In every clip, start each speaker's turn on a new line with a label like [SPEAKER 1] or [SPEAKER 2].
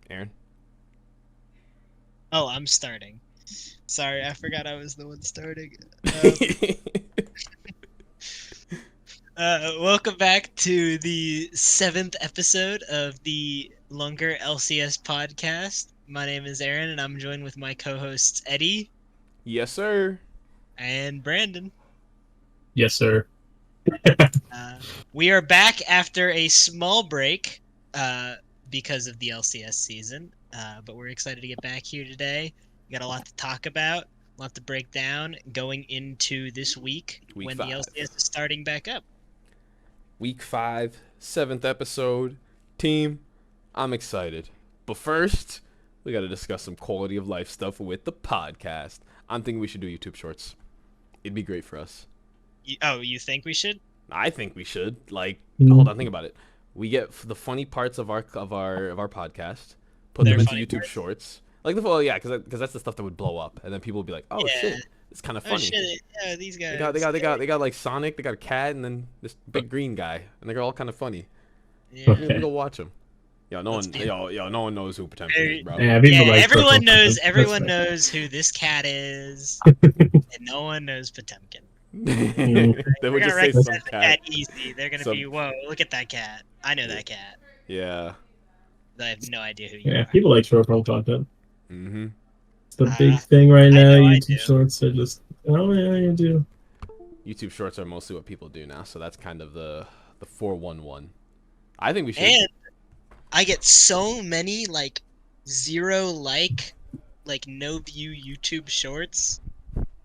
[SPEAKER 1] Ahren.
[SPEAKER 2] Oh, I'm starting. Sorry, I forgot I was the one starting. Welcome back to the 7th episode of the Lunker LCS Podcast. My name is Ahren, and I'm joined with my co-hosts Eddy
[SPEAKER 1] Yes, sir.
[SPEAKER 2] and Brandon.
[SPEAKER 3] Yes, sir.
[SPEAKER 2] We are back after a small break because of the LCS season, but we're excited to get back here today. We got a lot to talk about, a lot to break down going into this week when
[SPEAKER 1] 5.
[SPEAKER 2] the LCS is starting back up.
[SPEAKER 1] Week 5, 7th episode. Team, I'm excited. But first, we got to discuss some quality of life stuff with the podcast. I'm thinking we should do YouTube shorts. It'd be great for us.
[SPEAKER 2] You think we should?
[SPEAKER 1] I think we should. Hold on, think about it. We get the funny parts of our podcast, put
[SPEAKER 2] They're
[SPEAKER 1] them into
[SPEAKER 2] funny
[SPEAKER 1] YouTube
[SPEAKER 2] parts?
[SPEAKER 1] shorts. Because that's the stuff that would blow up, and then people would be like, "Oh
[SPEAKER 2] Yeah.
[SPEAKER 1] shit, it's kind of
[SPEAKER 2] Oh
[SPEAKER 1] funny."
[SPEAKER 2] shit! Yeah, these guys.
[SPEAKER 1] They got like Sonic, they got a cat, and then this big green guy, and they're all kind of funny.
[SPEAKER 2] Yeah.
[SPEAKER 3] Okay.
[SPEAKER 1] We go watch them. Yo, no
[SPEAKER 2] Let's
[SPEAKER 1] one knows who Potemkin is, bro.
[SPEAKER 3] Yeah, people
[SPEAKER 2] Yeah,
[SPEAKER 3] like
[SPEAKER 2] everyone
[SPEAKER 3] purple.
[SPEAKER 2] knows.
[SPEAKER 3] That's
[SPEAKER 2] Everyone
[SPEAKER 3] fine.
[SPEAKER 2] knows who this cat is, and no one knows Potemkin.
[SPEAKER 1] They
[SPEAKER 2] We're
[SPEAKER 1] would
[SPEAKER 2] gonna
[SPEAKER 1] just say some
[SPEAKER 2] recognize the
[SPEAKER 1] cat.
[SPEAKER 2] cat easy. They're gonna
[SPEAKER 1] Some-
[SPEAKER 2] be, whoa, look at that cat. I know that cat.
[SPEAKER 1] Yeah.
[SPEAKER 2] I have no idea who you
[SPEAKER 3] Yeah,
[SPEAKER 2] are.
[SPEAKER 3] people like short form content.
[SPEAKER 1] Mm-hmm.
[SPEAKER 3] It's the big thing right
[SPEAKER 2] I
[SPEAKER 3] now.
[SPEAKER 2] know I
[SPEAKER 3] YouTube
[SPEAKER 2] do.
[SPEAKER 3] shorts are just, oh yeah, you do.
[SPEAKER 1] YouTube shorts are mostly what people do now, so that's kind of the 411. I think we should.
[SPEAKER 2] And I get so many zero no view YouTube shorts.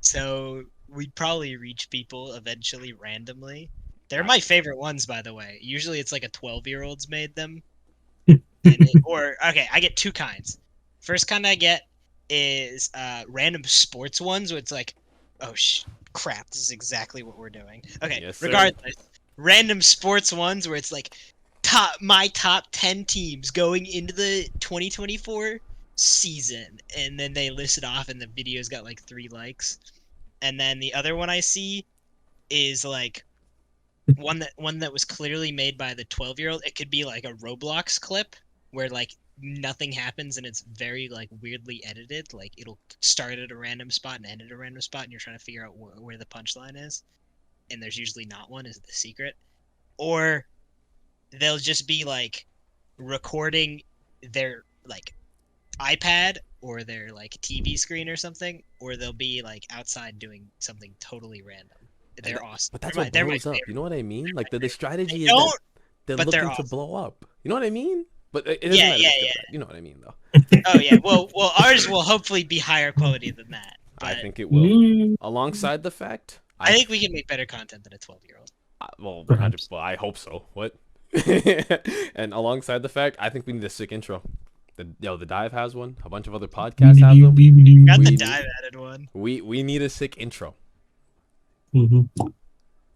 [SPEAKER 2] So we'd probably reach people eventually randomly. They're my favorite ones, by the way. Usually it's like a 12-year-old's made them. I get two kinds. First kind I get is random sports ones where it's like, oh crap, this is exactly what we're doing. Okay,
[SPEAKER 1] Yes, sir.
[SPEAKER 2] regardless, random sports ones where it's like my top 10 teams going into the 2024 season, and then they list it off, and the video's got like 3 likes. And then the other one I see is like one that was clearly made by the 12-year-old. It could be like a Roblox clip where like nothing happens and it's very like weirdly edited. Like it'll start at a random spot and end at a random spot, and you're trying to figure out where the punchline is, and there's usually not one, is the secret. Or they'll just be like recording their like iPad or their like TV screen or something, or they'll be like outside doing something totally random. They're awesome.
[SPEAKER 1] But that's
[SPEAKER 2] They're
[SPEAKER 1] what
[SPEAKER 2] my
[SPEAKER 1] blows up.
[SPEAKER 2] favorite.
[SPEAKER 1] You know what I mean? Like the
[SPEAKER 2] They
[SPEAKER 1] strategy is
[SPEAKER 2] don't,
[SPEAKER 1] that they're
[SPEAKER 2] but they're
[SPEAKER 1] looking to
[SPEAKER 2] awesome.
[SPEAKER 1] blow up. You know what I mean? But it doesn't
[SPEAKER 2] Yeah,
[SPEAKER 1] matter.
[SPEAKER 2] yeah,
[SPEAKER 1] if it's good or
[SPEAKER 2] yeah.
[SPEAKER 1] bad. You know what I mean, though.
[SPEAKER 2] Oh yeah, well, ours will hopefully be higher quality than that.
[SPEAKER 1] I
[SPEAKER 2] But
[SPEAKER 1] think it will.
[SPEAKER 3] Mm,
[SPEAKER 1] Alongside the fact,
[SPEAKER 2] I think we can make better content than a 12-year-old.
[SPEAKER 1] well,
[SPEAKER 3] Perhaps.
[SPEAKER 1] well, I hope so. What? And alongside the fact, I think we need a sick intro. The Dive has one. A bunch of other podcasts have them.
[SPEAKER 2] Got
[SPEAKER 1] We
[SPEAKER 2] the
[SPEAKER 1] need-
[SPEAKER 2] dive added one.
[SPEAKER 1] We need a sick intro.
[SPEAKER 3] Mhm.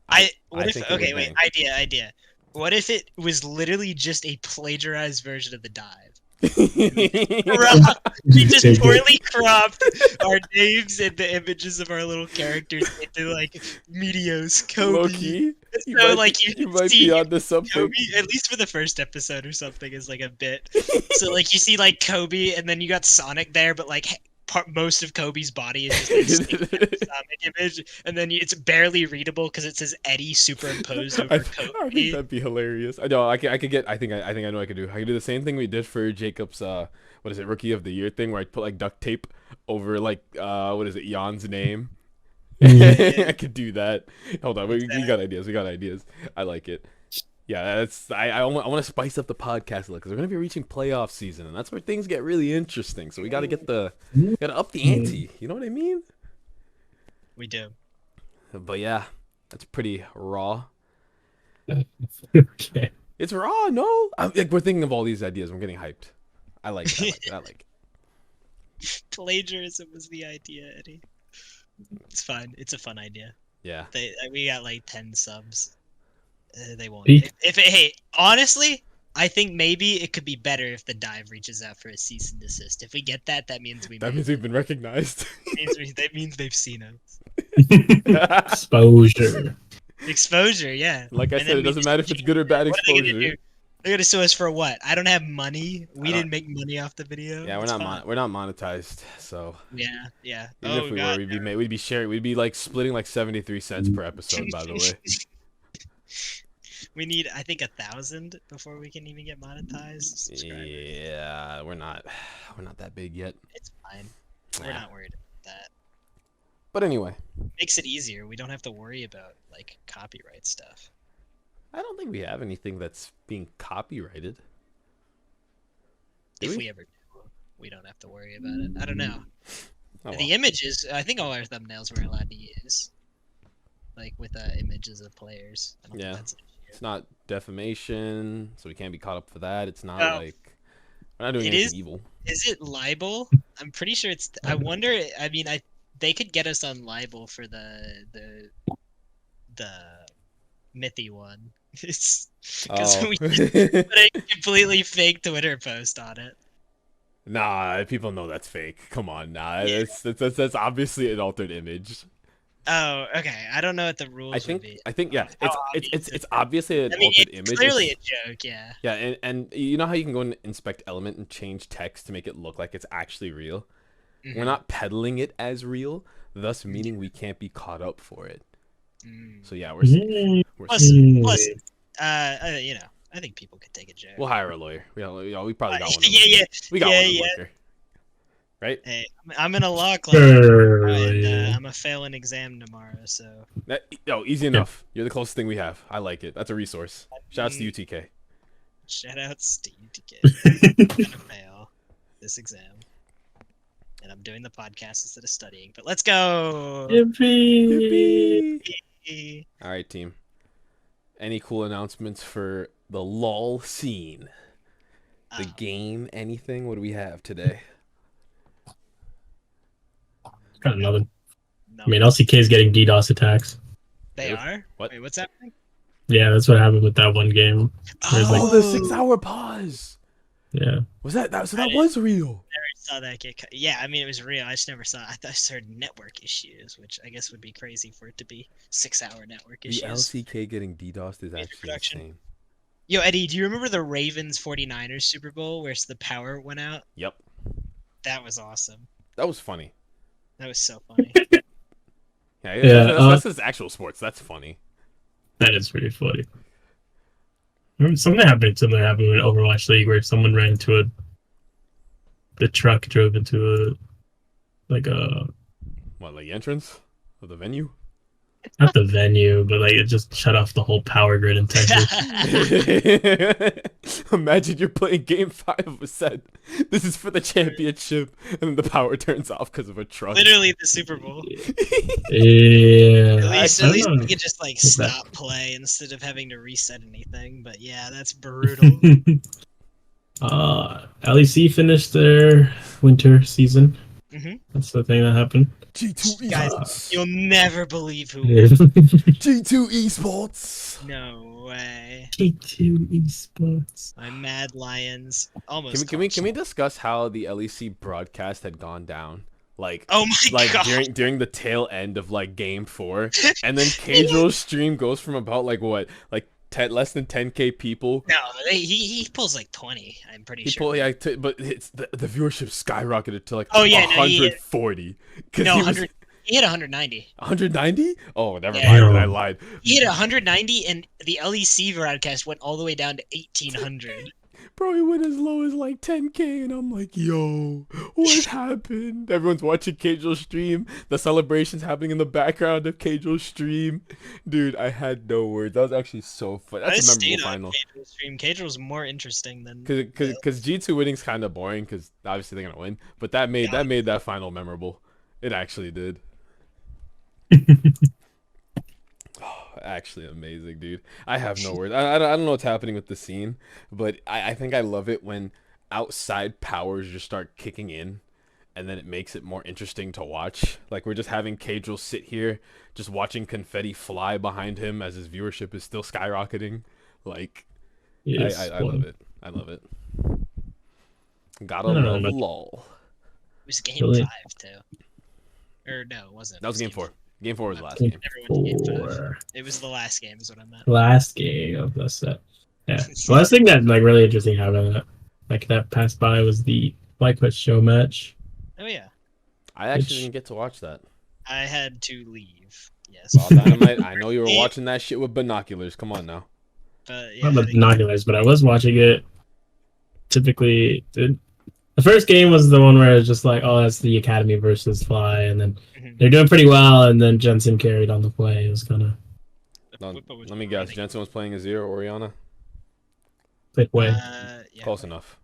[SPEAKER 1] I
[SPEAKER 2] What if?
[SPEAKER 1] think it would
[SPEAKER 2] Okay, wait.
[SPEAKER 1] bang.
[SPEAKER 2] Idea. What if it was literally just a plagiarized version of the dive? We just poorly cropped our names and the images of our little characters into like Meteos, Kobe.
[SPEAKER 1] Low-key, you
[SPEAKER 2] So
[SPEAKER 1] might,
[SPEAKER 2] like
[SPEAKER 1] you might
[SPEAKER 2] see
[SPEAKER 1] be onto something.
[SPEAKER 2] Kobe, at least for the first episode or something, is like a bit. So like you see like Kobe, and then you got Sonic there, but like most of Kobe's body is just like Sonic image, and then it's barely readable because it says Eddy superimposed over
[SPEAKER 1] I think
[SPEAKER 2] Kobe.
[SPEAKER 1] that'd be hilarious. I know. I could get. I think I know. What I could do. I could do the same thing we did for Jacob's. What is it? Rookie of the Year thing, where I put like duct tape over like what is it? Jan's name. I could do that. Hold on. We got ideas. We got ideas. I like it. Yeah, that's. I want to spice up the podcast a little because we're gonna be reaching playoff season, and that's where things get really interesting. So we got to gotta up the ante. You know what I mean?
[SPEAKER 2] We do.
[SPEAKER 1] But yeah, that's pretty raw.
[SPEAKER 3] Okay.
[SPEAKER 1] It's raw, no? We're thinking of all these ideas. We're getting hyped. I like it. I like it.
[SPEAKER 2] Plagiarism was the idea, Eddy. It's fine. It's a fun idea.
[SPEAKER 1] Yeah.
[SPEAKER 2] We got like 10 subs. They won't.
[SPEAKER 3] Peak.
[SPEAKER 2] Hey, honestly, I think maybe it could be better if the dive reaches out for a cease and desist. If we get that, that means we.
[SPEAKER 1] That means we've been recognized.
[SPEAKER 2] that means they've seen us.
[SPEAKER 3] Exposure.
[SPEAKER 2] Exposure, yeah.
[SPEAKER 1] Like I
[SPEAKER 2] And
[SPEAKER 1] said,
[SPEAKER 2] then
[SPEAKER 1] it
[SPEAKER 2] we
[SPEAKER 1] doesn't
[SPEAKER 2] just
[SPEAKER 1] matter if it's good or bad
[SPEAKER 2] What are they gonna
[SPEAKER 1] exposure.
[SPEAKER 2] do? They're gonna sue us for what? I don't have money. We didn't make money off the video.
[SPEAKER 1] Yeah,
[SPEAKER 2] It's fine.
[SPEAKER 1] we're not monetized, so
[SPEAKER 2] Yeah.
[SPEAKER 1] even if we were, we'd be sharing, we'd be like splitting like 73 cents per episode. By the way,
[SPEAKER 2] we need, I think, 1,000 before we can even get monetized. Subscribers.
[SPEAKER 1] Yeah, we're not that big yet.
[SPEAKER 2] It's fine. We're not worried about that.
[SPEAKER 1] But anyway,
[SPEAKER 2] Makes it easier. We don't have to worry about like copyright stuff.
[SPEAKER 1] I don't think we have anything that's being copyrighted.
[SPEAKER 2] If we ever do, we don't have to worry about it. I don't know.
[SPEAKER 1] Oh,
[SPEAKER 2] The images, I think all our thumbnails we're allowed to use, like with images of players. I don't think that's an issue.
[SPEAKER 1] It's not defamation, so we can't be caught up for that. It's not like we're not doing
[SPEAKER 2] It
[SPEAKER 1] anything
[SPEAKER 2] is-
[SPEAKER 1] evil.
[SPEAKER 2] Is it libel? I'm pretty sure it's. I wonder. I mean, they could get us on libel for the Mithy one. It's because we put a completely fake Twitter post on it.
[SPEAKER 1] Nah, people know that's fake. Come on, nah,
[SPEAKER 2] Yeah.
[SPEAKER 1] that's obviously an altered image.
[SPEAKER 2] Oh, okay. I don't know what the rules would be.
[SPEAKER 1] I think yeah,
[SPEAKER 2] How
[SPEAKER 1] it's obviously an
[SPEAKER 2] I mean,
[SPEAKER 1] altered
[SPEAKER 2] it's
[SPEAKER 1] image.
[SPEAKER 2] clearly
[SPEAKER 1] It's-
[SPEAKER 2] a joke. Yeah.
[SPEAKER 1] Yeah, and you know how you can go and inspect element and change text to make it look like it's actually real?
[SPEAKER 2] Mhm.
[SPEAKER 1] We're not peddling it as real, thus meaning we can't be caught up for it.
[SPEAKER 2] Mm.
[SPEAKER 1] So yeah,
[SPEAKER 2] Plus, you know, I think people could take a joke.
[SPEAKER 1] we'll hire a lawyer. We probably got one.
[SPEAKER 2] Yeah.
[SPEAKER 1] We got
[SPEAKER 2] Yeah,
[SPEAKER 1] one.
[SPEAKER 2] yeah.
[SPEAKER 1] Lawyer. Right?
[SPEAKER 2] Hey, I'm in a law class, and
[SPEAKER 3] Early.
[SPEAKER 2] I'm a fail an exam tomorrow, so.
[SPEAKER 1] Easy enough. You're the closest thing we have. I like it. That's a resource. Shouts to UTK.
[SPEAKER 2] Shoutouts to UTK. I'm gonna fail this exam, and I'm doing the podcast instead of studying. But let's go.
[SPEAKER 3] Yippee!
[SPEAKER 1] All right, team. Any cool announcements for the LOL scene? The game, anything? What do we have today?
[SPEAKER 3] Got nothing.
[SPEAKER 2] No,
[SPEAKER 3] I mean, LCK is getting DDoS attacks.
[SPEAKER 2] they
[SPEAKER 1] Really?
[SPEAKER 2] are.
[SPEAKER 1] What?
[SPEAKER 2] Wait, what's happening?
[SPEAKER 3] Yeah, that's what happened with that one game. There's like-
[SPEAKER 1] Oh, the 6-hour pause.
[SPEAKER 3] Yeah.
[SPEAKER 1] Was that so? That
[SPEAKER 2] I
[SPEAKER 1] was real.
[SPEAKER 2] Never saw that get cut. Yeah, I mean it was real. I just never saw. I thought I just heard network issues, which I guess would be crazy for it to be 6-hour network
[SPEAKER 1] The
[SPEAKER 2] issues.
[SPEAKER 1] LCK getting DDoSed is actually
[SPEAKER 2] production.
[SPEAKER 1] insane.
[SPEAKER 2] Yo, Eddie, do you remember the Ravens 49ers Super Bowl where the power went out?
[SPEAKER 1] Yep,
[SPEAKER 2] That was awesome.
[SPEAKER 1] that was funny.
[SPEAKER 2] That was so funny.
[SPEAKER 1] Yeah, that's just actual sports. That's funny.
[SPEAKER 3] That is pretty funny. Remember something happened in Overwatch League where someone ran into the truck drove into
[SPEAKER 1] What, like the entrance of the venue?
[SPEAKER 3] not the venue, but like it just shut off the whole power grid in Texas.
[SPEAKER 1] Imagine you're playing game 5 of a set. This is for the championship, and then the power turns off because of a truck.
[SPEAKER 2] Literally the Super Bowl.
[SPEAKER 3] Yeah.
[SPEAKER 2] At least
[SPEAKER 3] I
[SPEAKER 2] we
[SPEAKER 3] don't know.
[SPEAKER 2] could just like
[SPEAKER 3] What's that?
[SPEAKER 2] stop play instead of having to reset anything. But yeah, that's brutal.
[SPEAKER 3] LEC finished their winter season.
[SPEAKER 2] Mhm.
[SPEAKER 3] That's the thing that happened.
[SPEAKER 1] G2
[SPEAKER 2] Guys,
[SPEAKER 1] esports.
[SPEAKER 2] You'll never believe who.
[SPEAKER 1] G2 esports.
[SPEAKER 2] No way.
[SPEAKER 3] G2 esports.
[SPEAKER 2] My Mad Lions almost.
[SPEAKER 1] Can we discuss how the LEC broadcast had gone down? Like,
[SPEAKER 2] Oh my god.
[SPEAKER 1] during the tail end of like game 4, and then Cagel's stream goes from about like what, like less than 10K people.
[SPEAKER 2] No, he pulls like 20. I'm pretty sure.
[SPEAKER 1] But it's the viewership skyrocketed to like
[SPEAKER 2] Oh, yeah, no,
[SPEAKER 1] 140.
[SPEAKER 2] No,
[SPEAKER 1] he
[SPEAKER 2] 100. He hit 190.
[SPEAKER 1] 190? Oh, never
[SPEAKER 2] Yeah.
[SPEAKER 1] mind. Then I lied.
[SPEAKER 2] He hit 190, and the LEC broadcast went all the way down to 1800.
[SPEAKER 1] Bro, he went as low as like 10K, and I'm like, yo, what happened? Everyone's watching Cagel's stream. The celebrations happening in the background of Cagel's stream. Dude, I had no words. That was actually so fun.
[SPEAKER 2] I
[SPEAKER 1] That's a
[SPEAKER 2] stayed
[SPEAKER 1] memorable
[SPEAKER 2] on
[SPEAKER 1] final.
[SPEAKER 2] Cagel's stream. Cagel was more interesting than.
[SPEAKER 1] Because G2 winning's kind of boring, because obviously they're gonna win. But that made that final memorable. It actually did. Actually amazing, dude. I have no words. I don't know what's happening with the scene, but I think I love it when outside powers just start kicking in, and then it makes it more interesting to watch. Like, we're just having Cagel sit here just watching confetti fly behind him as his viewership is still skyrocketing. Like,
[SPEAKER 3] Yes,
[SPEAKER 1] I love it. I love it. Gotta
[SPEAKER 3] I don't know,
[SPEAKER 1] love
[SPEAKER 3] but-
[SPEAKER 1] LOL.
[SPEAKER 2] It was game
[SPEAKER 3] Really?
[SPEAKER 2] 5 too. Or no, it wasn't.
[SPEAKER 1] That was
[SPEAKER 2] It
[SPEAKER 1] game 4. Game 4 was the last
[SPEAKER 3] Game
[SPEAKER 1] game.
[SPEAKER 2] Never went to game 5.
[SPEAKER 3] Four.
[SPEAKER 2] It was the last game, is what I meant.
[SPEAKER 3] Last game of the set. Yeah. The last thing that like really interesting happened that passed by was the Flyquest show match.
[SPEAKER 2] Oh yeah,
[SPEAKER 1] I actually
[SPEAKER 3] Which
[SPEAKER 1] didn't get to watch that.
[SPEAKER 2] I had to leave. Yes,
[SPEAKER 1] Well, Dynamite, I know you were
[SPEAKER 2] Eh,
[SPEAKER 1] watching that shit with binoculars. Come on now.
[SPEAKER 2] but
[SPEAKER 3] not
[SPEAKER 2] yeah,
[SPEAKER 3] the binoculars, but I was watching it. Typically, the first game was the one where it was just like, oh, that's the Academy versus Fly, and then
[SPEAKER 2] Mhm.
[SPEAKER 3] they're doing pretty well, and then Jensen carried on the play. It was kind of
[SPEAKER 1] No,
[SPEAKER 2] Whippo was
[SPEAKER 1] let me guess.
[SPEAKER 2] running.
[SPEAKER 1] Jensen was playing Azir or Oriana?
[SPEAKER 3] quick way.
[SPEAKER 2] Yeah.
[SPEAKER 1] Close enough.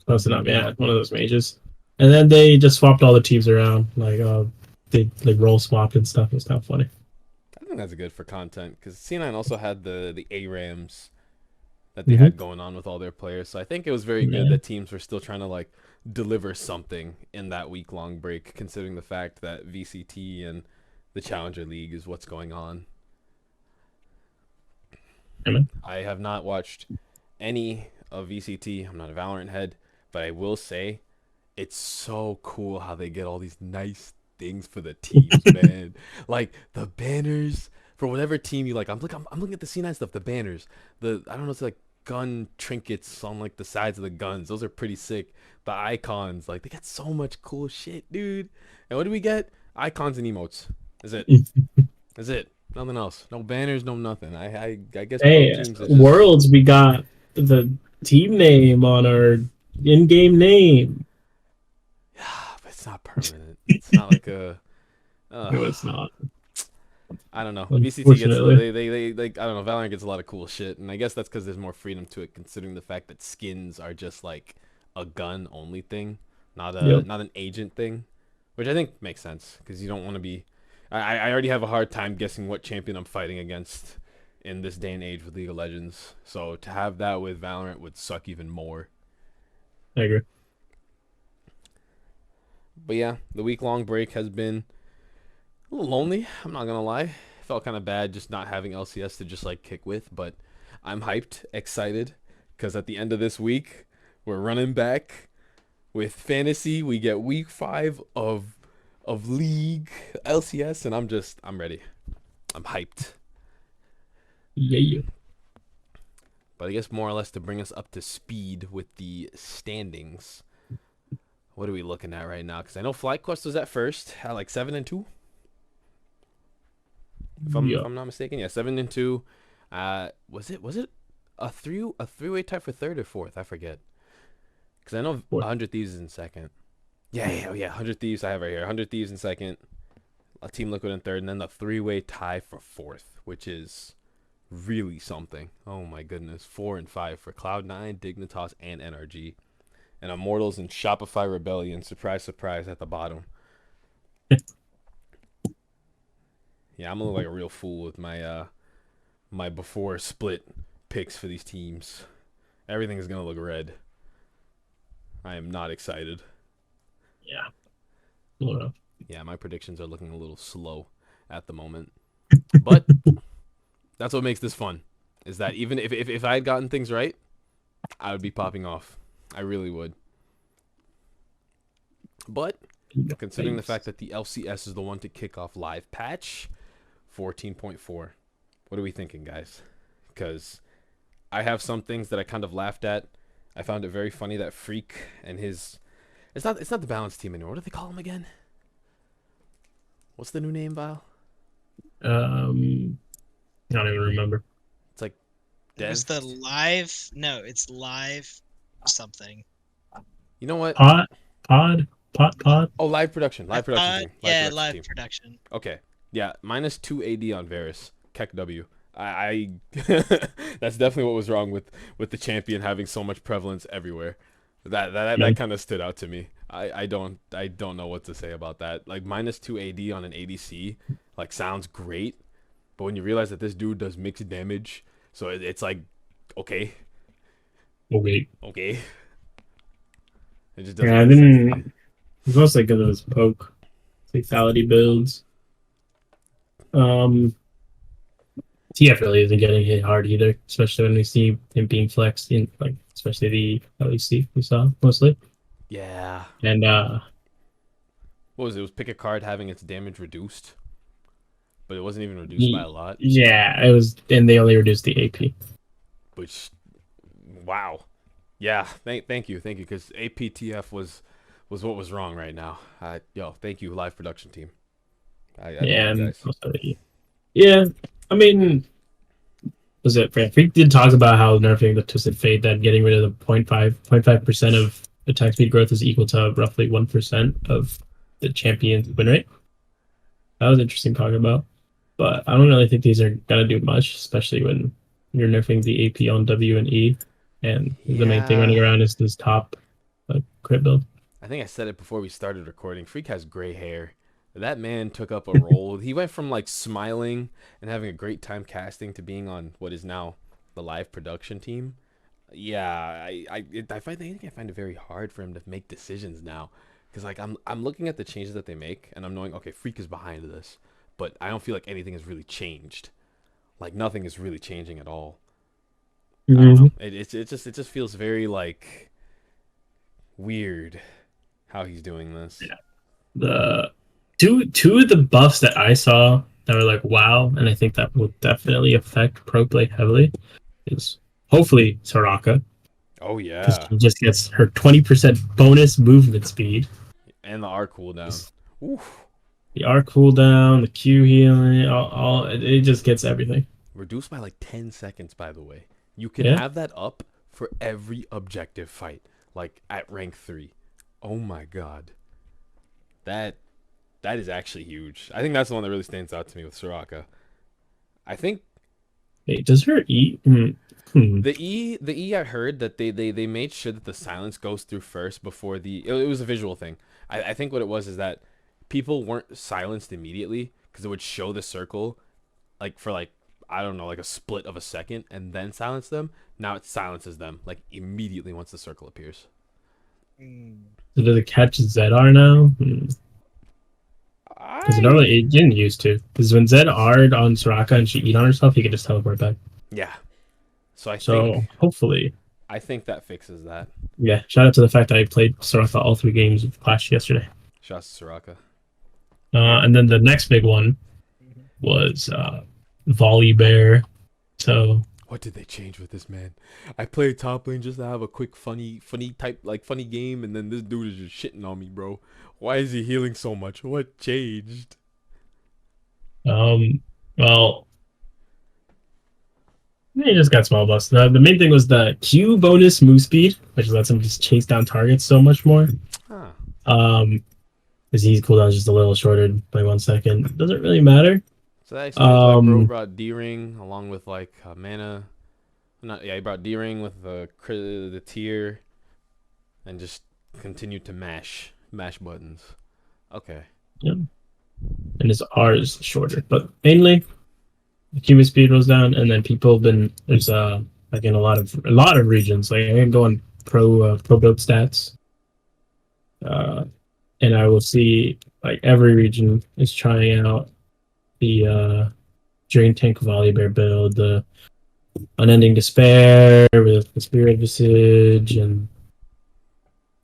[SPEAKER 3] Close enough, yeah, one of those mages. And then they just swapped all the teams around, like they like role swapped and stuff. It was kind of funny.
[SPEAKER 1] I think that's good for content because C9 also had the ARAMs that they
[SPEAKER 3] Mm-hmm.
[SPEAKER 1] had going on with all their players. So I think it was very good
[SPEAKER 3] Yeah.
[SPEAKER 1] that teams were still trying to like deliver something in that week-long break, considering the fact that VCT and the Challenger League is what's going on.
[SPEAKER 3] Amen.
[SPEAKER 1] I have not watched any of VCT. I'm not a Valorant head, but I will say it's so cool how they get all these nice things for the teams, man. Like the banners for whatever team you like. I'm looking at the C9 stuff, the banners. I don't know, it's like gun trinkets on like the sides of the guns. Those are pretty sick. The icons, like they got so much cool shit, dude. And what do we get? Icons and emotes. Is it? Is it? Nothing else. No banners, no nothing. I guess pro
[SPEAKER 3] Hey,
[SPEAKER 1] teams is just
[SPEAKER 3] Worlds, we got the team name on our in-game name.
[SPEAKER 1] but it's not permanent. It's not like a
[SPEAKER 3] No, it's not.
[SPEAKER 1] I don't know. VCT gets
[SPEAKER 3] Unfortunately.
[SPEAKER 1] they I don't know. Valorant gets a lot of cool shit, and I guess that's because there's more freedom to it, considering the fact that skins are just like a gun only thing,
[SPEAKER 3] Yep.
[SPEAKER 1] not an agent thing, which I think makes sense because you don't want to be. I already have a hard time guessing what champion I'm fighting against in this day and age with League of Legends. So to have that with Valorant would suck even more.
[SPEAKER 3] I agree.
[SPEAKER 1] But yeah, the week-long break has been a little lonely. I'm not gonna lie. Felt kind of bad just not having LCS to just like kick with, but I'm hyped, excited, because at the end of this week, we're running back with fantasy. We get week 5 of League LCS, and I'm ready. I'm hyped.
[SPEAKER 3] Yeah.
[SPEAKER 1] But I guess more or less to bring us up to speed with the standings. What are we looking at right now? Because I know Flyquest was at first at like 7-2. If I'm not mistaken, yeah, 7-2. Was it a three-way tie for third or fourth? I forget. Because I know
[SPEAKER 3] Fourth.
[SPEAKER 1] 100 Thieves is in second. Yeah. 100 Thieves I have right here. 100 Thieves in second. Team Liquid in third, and then the three-way tie for fourth, which is really something. Oh my goodness, 4 and 5 for Cloud9, Dignitas, and NRG, and Immortals and Shopify Rebellion. Surprise, surprise, at the bottom. Yeah, I'm gonna look like a real fool with my my before split picks for these teams. Everything is gonna look red. I am not excited.
[SPEAKER 3] Yeah. Hold up.
[SPEAKER 1] Yeah, my predictions are looking a little slow at the moment. But that's what makes this fun. Is that even if I had gotten things right, I would be popping off. I really would. But considering the fact that the LCS is the one to kick off live patch 14.4, what are we thinking, guys? Because I have some things that I kind of laughed at. I found it very funny that Phreak and his it's not the balance team anymore. What do they call him again? What's the new name, Vile?
[SPEAKER 3] I don't even remember.
[SPEAKER 1] It's like
[SPEAKER 2] There's
[SPEAKER 1] Dev.
[SPEAKER 2] the live. No, it's live something.
[SPEAKER 1] You know what?
[SPEAKER 3] Pod.
[SPEAKER 1] Oh, live production. Live production team.
[SPEAKER 2] Yeah,
[SPEAKER 1] production
[SPEAKER 2] live
[SPEAKER 1] team.
[SPEAKER 2] production.
[SPEAKER 1] Okay. Yeah, -2 AD on Varus. Keck W. I that's definitely what was wrong with the champion having so much prevalence everywhere. That kind of stood out to me. I don't know what to say about that. Like -2 AD on an ADC like sounds great, but when you realize that this dude does mixed damage, so it's like okay.
[SPEAKER 3] Okay.
[SPEAKER 1] It just doesn't
[SPEAKER 3] Yeah, I
[SPEAKER 1] make sense to me.
[SPEAKER 3] didn't. It's mostly because of his poke lethality builds. TF really isn't getting hit hard either, especially when we see him being flexed in, like, especially the LEC we saw mostly.
[SPEAKER 1] Yeah.
[SPEAKER 3] And
[SPEAKER 1] What was it? It was pick a card having its damage reduced, but it wasn't even reduced by a lot.
[SPEAKER 3] yeah, it was, and they only reduced the AP.
[SPEAKER 1] Which Wow. Yeah. Thank you, because APTF was what was wrong right now. Thank you, live production team. I love
[SPEAKER 3] Yeah,
[SPEAKER 1] you
[SPEAKER 3] and
[SPEAKER 1] guys.
[SPEAKER 3] also, yeah. I mean, was it? Yeah, Phreak did talk about how nerfing the Twisted Fate, that getting rid of the 0.5% of attack speed growth is equal to roughly 1% of the champion's win rate. That was interesting talking about. But I don't really think these are gonna do much, especially when you're nerfing the AP on W and E, and the main thing
[SPEAKER 1] Yeah.
[SPEAKER 3] running around is this top crit build.
[SPEAKER 1] I think I said it before we started recording. Phreak has gray hair. That man took up a role. He went from like smiling and having a great time casting to being on what is now the live production team. Yeah, I find it very hard for him to make decisions now, because like I'm looking at the changes that they make, and I'm knowing, okay, Phreak is behind this, but I don't feel like anything has really changed. Like nothing is really changing at all. I don't
[SPEAKER 3] Mm-hmm.
[SPEAKER 1] know. It just feels very like weird how he's doing this.
[SPEAKER 3] Yeah. The two of the buffs that I saw that were like wow, and I think that will definitely affect pro play heavily is hopefully Soraka,
[SPEAKER 1] Oh
[SPEAKER 3] because
[SPEAKER 1] yeah,
[SPEAKER 3] she just gets her 20% bonus movement speed.
[SPEAKER 1] and the R cooldown. Oof.
[SPEAKER 3] The R cooldown, the Q healing, all it just gets everything.
[SPEAKER 1] Reduced by like 10 seconds, by the way. You can
[SPEAKER 3] Yeah.
[SPEAKER 1] have that up for every objective fight, like at rank 3. Oh my god. That that is actually huge. I think that's the one that really stands out to me with Soraka. I think
[SPEAKER 3] Wait, does her E? Hmm.
[SPEAKER 1] the E I heard that they made sure that the silence goes through first before it was a visual thing. I think what it was is that people weren't silenced immediately because it would show the circle like for like I don't know, like a split of a second and then silence them. Now it silences them like immediately once the circle appears.
[SPEAKER 2] Mm.
[SPEAKER 3] So does it catch ZR now? Because
[SPEAKER 1] I
[SPEAKER 3] normally it didn't used to. Because when ZR'd on Soraka and she eat on herself, he could just teleport back.
[SPEAKER 1] Yeah. So
[SPEAKER 3] So hopefully,
[SPEAKER 1] I think that fixes that.
[SPEAKER 3] yeah. Shout out to the fact that I played Soraka all 3 games of Clash yesterday.
[SPEAKER 1] Shouts to Soraka. Yeah.
[SPEAKER 3] And then the next big one
[SPEAKER 2] Mhm.
[SPEAKER 3] was Volley Bear. So
[SPEAKER 1] What did they change with this man? I played top lane just to have a quick funny game, and then this dude is just shitting on me, bro. Why is he healing so much? What changed?
[SPEAKER 3] well, he just got small buffs. The main thing was the Q bonus move speed, which lets him just chase down targets so much more.
[SPEAKER 1] Huh.
[SPEAKER 3] His E's cooldown is just a little shorter by 1 second. Doesn't really matter.
[SPEAKER 1] So that explains why bro
[SPEAKER 3] Um,
[SPEAKER 1] brought D-Ring along with like mana. Not yeah, he brought D-Ring with the tier, and just continued to mash buttons. Okay.
[SPEAKER 3] yeah. And his R is shorter, but mainly the Q speed goes down, and then people have been there's like in a lot of regions. Like I can go on pro build stats, and I will see like every region is trying out the Drain Tank Volley Bear build, the Unending Despair with the Spirit Visage, and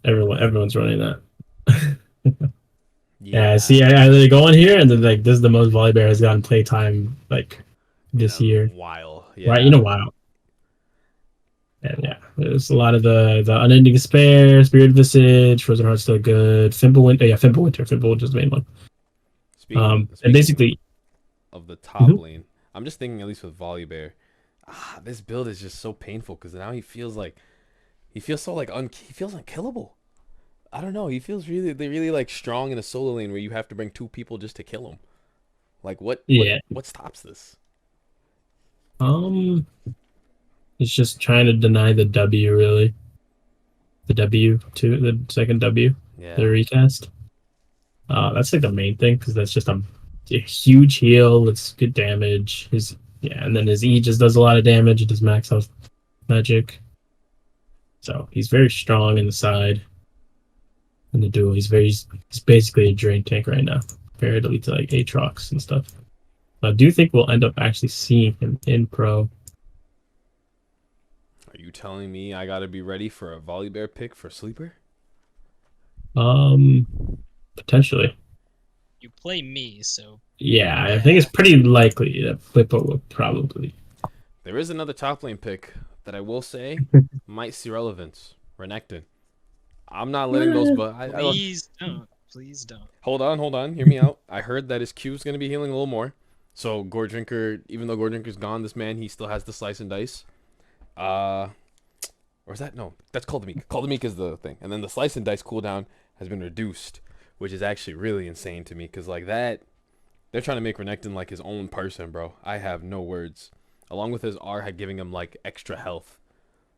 [SPEAKER 3] everyone's running that. Yeah, see,
[SPEAKER 1] Yeah.
[SPEAKER 3] I literally go on here, and then like this is the most Volley Bear has gotten playtime like
[SPEAKER 1] In
[SPEAKER 3] this
[SPEAKER 1] a
[SPEAKER 3] year,
[SPEAKER 1] while.
[SPEAKER 3] right? In
[SPEAKER 1] Yeah.
[SPEAKER 3] a while. And yeah, there's a lot of the Unending Despair, Spirit Visage, Frozen Heart's still good. Fimple Winter, yeah, Fimple Winter's the main one. And
[SPEAKER 1] Speaking
[SPEAKER 3] basically,
[SPEAKER 1] of the
[SPEAKER 3] mhm.
[SPEAKER 1] top lane, I'm just thinking at least with Volibear, this build is just so painful because now he feels so like he feels unkillable. I don't know. He feels really like strong in a solo lane where you have to bring 2 people just to kill him. Like
[SPEAKER 3] Yeah,
[SPEAKER 1] what stops this?
[SPEAKER 3] um, it's just trying to deny the W really, the W to the second W, the
[SPEAKER 1] Yeah.
[SPEAKER 3] recast. That's like the main thing because that's just a huge heal. It's good damage. His yeah, and then his E just does a lot of damage. It does max health magic. So he's very strong in the side. In the duel, he's basically a drain tank right now, comparatively to like Aatrox and stuff. But I do think we'll end up actually seeing him in pro.
[SPEAKER 1] Are you telling me I gotta be ready for a Volibear pick for sleeper?
[SPEAKER 3] Um, Potentially.
[SPEAKER 2] You play me, so
[SPEAKER 3] Yeah, I think
[SPEAKER 2] yeah.
[SPEAKER 3] it's pretty likely that Flippo will probably.
[SPEAKER 1] There is another top lane pick that I will say might see relevance. Renekton. I'm not letting those, but I don't.
[SPEAKER 2] Please don't. Please don't.
[SPEAKER 1] Hold on. Hear me out. I heard that his Q is going to be healing a little more. So Gore Drinker, even though Gore Drinker's gone, this man, he still has the slice and dice. Or is that? No, that's Call the Meek. Call the Meek is the thing. And then the slice and dice cooldown has been reduced, which is actually really insane to me. Because like that, they're trying to make Renekton like his own person, bro. I have no words. Along with his R had giving him like extra health.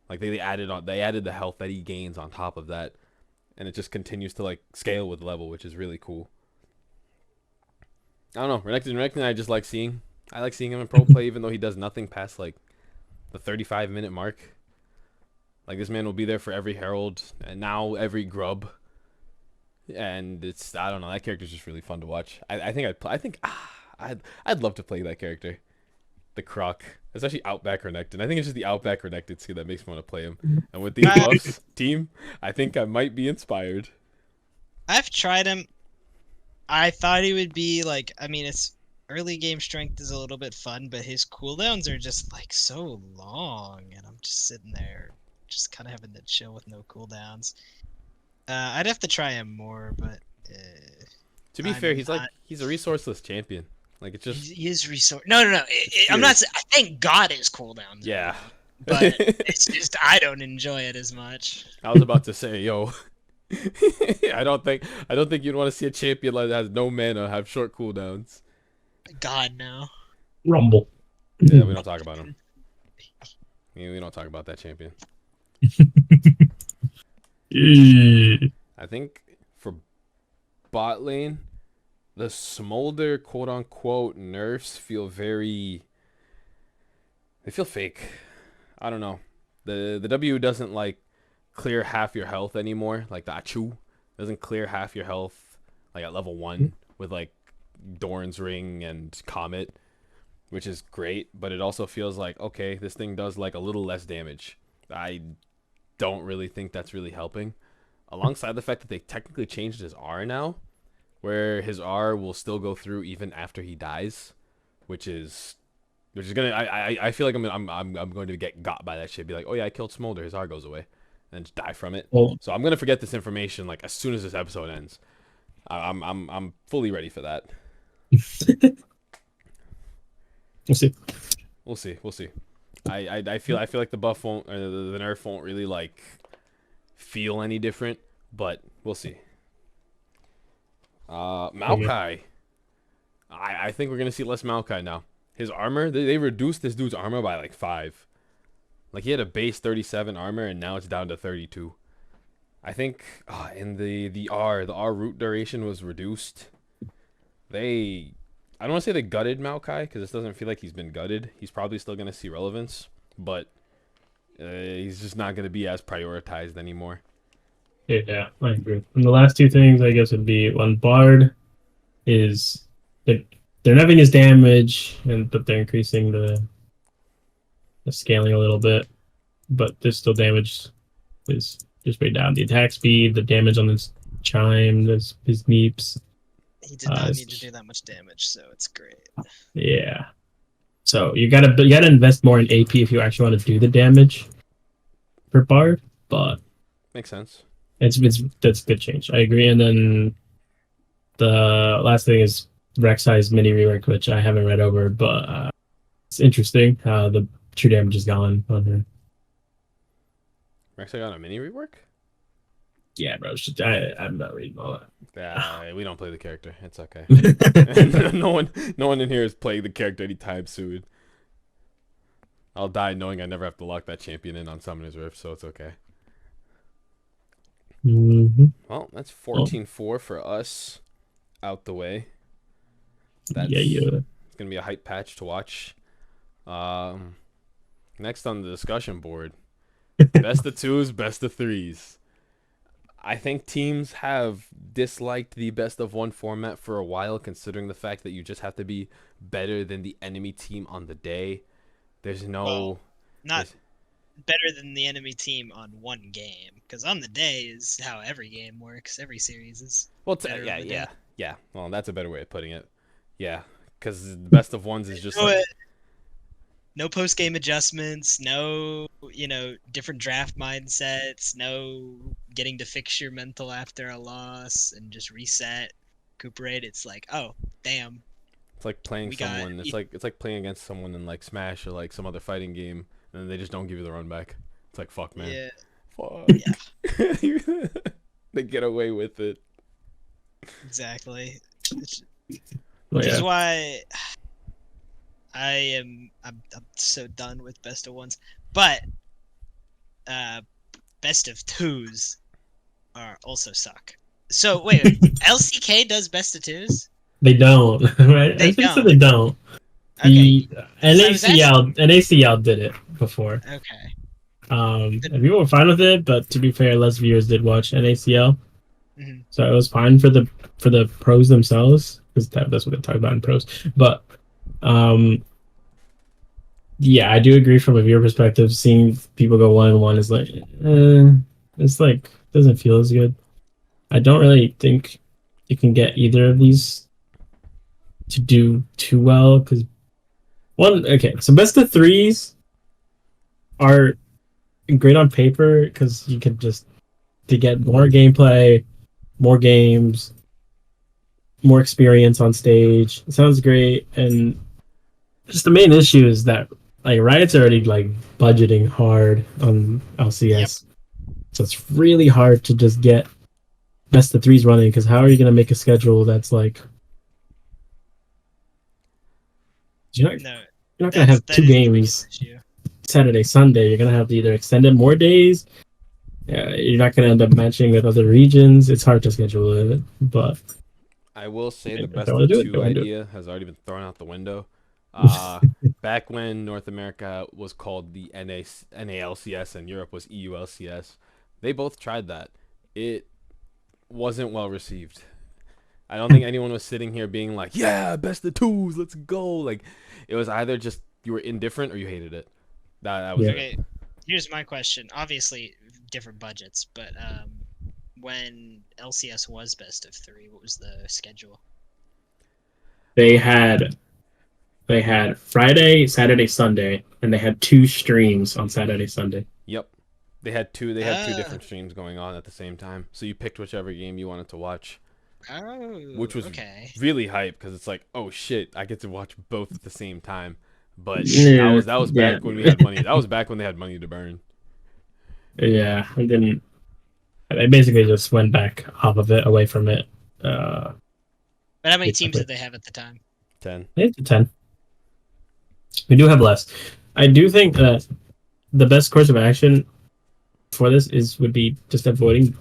[SPEAKER 1] Like they added the health that he gains on top of that. And it just continues to like scale with level, which is really cool. I don't know. Renekton I just like seeing. I like seeing him in pro play, even though he does nothing past like the 35-minute mark. Like this man will be there for every Herald and now every Grub. And it's, I don't know, that character's just really fun to watch. I'd love to play that character. The Croc. Especially Outback Renekton. I think it's just the Outback Renekton skill that makes me want to play him. And with these buffs, team, I think I might be inspired.
[SPEAKER 2] I've tried him. I thought he would be like, I mean, it's early game strength is a little bit fun, but his cooldowns are just like so long, and I'm just sitting there, just kind of having to chill with no cooldowns. I'd have to try him more, but
[SPEAKER 1] to be fair, he's a resourceless champion. Like it's just
[SPEAKER 2] he is resource. No. I'm not. I thank God his cooldowns.
[SPEAKER 1] Yeah,
[SPEAKER 2] but it's just I don't enjoy it as much.
[SPEAKER 1] I was about to say, yo, I don't think you'd want to see a champion like that has no mana have short cooldowns.
[SPEAKER 2] God no.
[SPEAKER 3] Rumble.
[SPEAKER 1] Yeah, we don't talk about him. We don't talk about that champion. I think for bot lane, the Smolder quote unquote nerfs feel very. They feel fake. I don't know. The W doesn't like clear half your health anymore. Like the Achu doesn't clear half your health like at level 1 with like Doran's Ring and Comet, which is great, but it also feels like, okay, this thing does like a little less damage. I don't really think that's really helping. Alongside the fact that they technically changed his R now, where his R will still go through even after he dies, which is gonna. I feel like I'm going to get got by that shit. Be like, oh yeah, I killed Smolder, his R goes away, and just die from it.
[SPEAKER 3] Well,
[SPEAKER 1] so I'm gonna forget this information like as soon as this episode ends. I'm fully ready for that. We'll see. I feel like the buff won't, or the nerf won't really like feel any different, but we'll see. Maokai. I think we're gonna see less Maokai now. His armor, they reduced this dude's armor by like 5. Like he had a base 37 armor and now it's down to 32. I think in the R root duration was reduced. I don't want to say they gutted Maokai because this doesn't feel like he's been gutted. He's probably still gonna see relevance, but he's just not gonna be as prioritized anymore.
[SPEAKER 3] Yeah, I agree. And the last two things, I guess, would be one Bard is they're nerfing his damage, but they're increasing the scaling a little bit. But there's still damage is just way down. The attack speed, the damage on his chime, his neeps.
[SPEAKER 2] He did not need to do that much damage, so it's great.
[SPEAKER 3] Yeah. So you gotta invest more in AP if you actually want to do the damage for Bard, but
[SPEAKER 1] makes sense.
[SPEAKER 3] That's a good change. I agree. And then the last thing is Rek'Sai's mini rework, which I haven't read over, but it's interesting how the true damage is gone on her.
[SPEAKER 1] Rek'Sai got a mini rework?
[SPEAKER 3] Yeah, bro. I'm not reading all that.
[SPEAKER 1] Yeah, we don't play the character. It's okay. no one in here is playing the character anytime soon. I'll die knowing I never have to lock that champion in on Summoner's Rift, so it's okay.
[SPEAKER 3] Mm-hmm.
[SPEAKER 1] Well, that's 14-4 for us out the way. That's
[SPEAKER 3] it's
[SPEAKER 1] gonna be a hype patch to watch. Next on the discussion board, best of 2s, best of 3s. I think teams have disliked the best of 1 format for a while, considering the fact that you just have to be better than the enemy team on the day. There's no
[SPEAKER 2] better than the enemy team on one game, because on the day is how every game works. Every series is
[SPEAKER 1] yeah. Well, that's a better way of putting it. Yeah, because the best of 1s is just like
[SPEAKER 2] No post game adjustments, no, different draft mindsets, no getting to fix your mental after a loss and just reset, recuperate. It's like, oh, damn,
[SPEAKER 1] It's like playing
[SPEAKER 2] we got
[SPEAKER 1] someone. It's like playing against someone in like Smash or like some other fighting game, and then they just don't give you the run back. It's like fuck, man.
[SPEAKER 2] yeah,
[SPEAKER 1] Fuck.
[SPEAKER 2] yeah,
[SPEAKER 1] They get away with it.
[SPEAKER 2] exactly. Which
[SPEAKER 3] But
[SPEAKER 2] is
[SPEAKER 3] yeah,
[SPEAKER 2] why I'm so done with best of ones. But best of twos are also suck. So wait, LCK does best of twos?
[SPEAKER 3] they don't. Right?
[SPEAKER 2] They
[SPEAKER 3] I think so.
[SPEAKER 2] don't.
[SPEAKER 3] They don't.
[SPEAKER 2] Okay,
[SPEAKER 3] The
[SPEAKER 2] 'cause I was
[SPEAKER 3] NACL did it before.
[SPEAKER 2] okay.
[SPEAKER 3] And people were fine with it, but to be fair, less viewers did watch NACL,
[SPEAKER 2] Mhm.
[SPEAKER 3] so it was fine for the pros themselves because that's what they talk about in pros. But um, yeah, I do agree from a viewer perspective. Seeing people go 1-1 is like, it's like doesn't feel as good. I don't really think you can get either of these to do too well because so best of threes are great on paper because you could just to get more gameplay, more games, more experience on stage. It sounds great, and just the main issue is that like Riot's already like budgeting hard on
[SPEAKER 2] Yep.
[SPEAKER 3] LCS, so it's really hard to just get best of threes running because how are you going to make a schedule that's like you're not,
[SPEAKER 2] No,
[SPEAKER 3] you're not going to have
[SPEAKER 2] that
[SPEAKER 3] two
[SPEAKER 2] is the biggest
[SPEAKER 3] games
[SPEAKER 2] issue.
[SPEAKER 3] Saturday, Sunday. You're going to have to either extend it more days. You're not going to end up matching with other regions. It's hard to schedule it, but
[SPEAKER 1] I will say the
[SPEAKER 3] if
[SPEAKER 1] best
[SPEAKER 3] I want
[SPEAKER 1] of
[SPEAKER 3] to do it, I
[SPEAKER 1] two
[SPEAKER 3] want to do it.
[SPEAKER 1] idea has already been thrown out the window. Back when North America was called the NALCS and Europe was EULCS, they both tried that. It wasn't well received. I don't think anyone was sitting here being like, "Yeah, best of twos, let's go." Like, it was either just you were indifferent or you hated it. That was
[SPEAKER 3] Yeah.
[SPEAKER 1] it.
[SPEAKER 2] Okay, here's my question. Obviously, different budgets, but when LCS was best of three, what was the schedule?
[SPEAKER 3] They had Friday, Saturday, Sunday, and they had 2 streams on Saturday, Sunday.
[SPEAKER 1] Yep. They had two
[SPEAKER 2] Uh,
[SPEAKER 1] different streams going on at the same time. So you picked whichever game you wanted to watch, which was
[SPEAKER 2] okay.
[SPEAKER 1] really hype because it's like, "Oh shit, I get to watch both at the same time." But
[SPEAKER 3] Yeah,
[SPEAKER 1] that was
[SPEAKER 3] yeah,
[SPEAKER 1] back when we had money. That was back when they had money to burn.
[SPEAKER 3] yeah. I didn't. I basically just went back off of it, away from it. Uh,
[SPEAKER 2] But how many teams
[SPEAKER 3] Exactly.
[SPEAKER 2] did they have at the time?
[SPEAKER 1] 10.
[SPEAKER 3] 8 to 10. We do have less. I do think that the best course of action for this would be just avoiding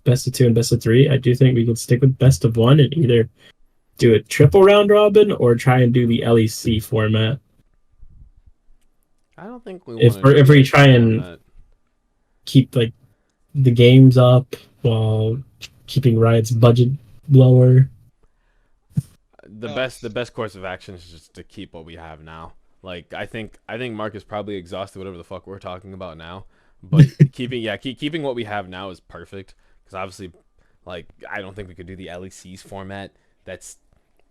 [SPEAKER 3] best of two and best of three. I do think we could stick with best of one and either do a triple round robin or try and do the LEC format.
[SPEAKER 1] I don't think we
[SPEAKER 3] If
[SPEAKER 1] want to do
[SPEAKER 3] if
[SPEAKER 1] the
[SPEAKER 3] we
[SPEAKER 1] LEC
[SPEAKER 3] try and
[SPEAKER 1] format.
[SPEAKER 3] keep like the games up while keeping Riot's budget lower.
[SPEAKER 1] The best course of action is just to keep what we have now. Like I think Mark is probably exhausted whatever the fuck we're talking about now, but keeping what we have now is perfect because obviously, like I don't think we could do the LEC's format. That's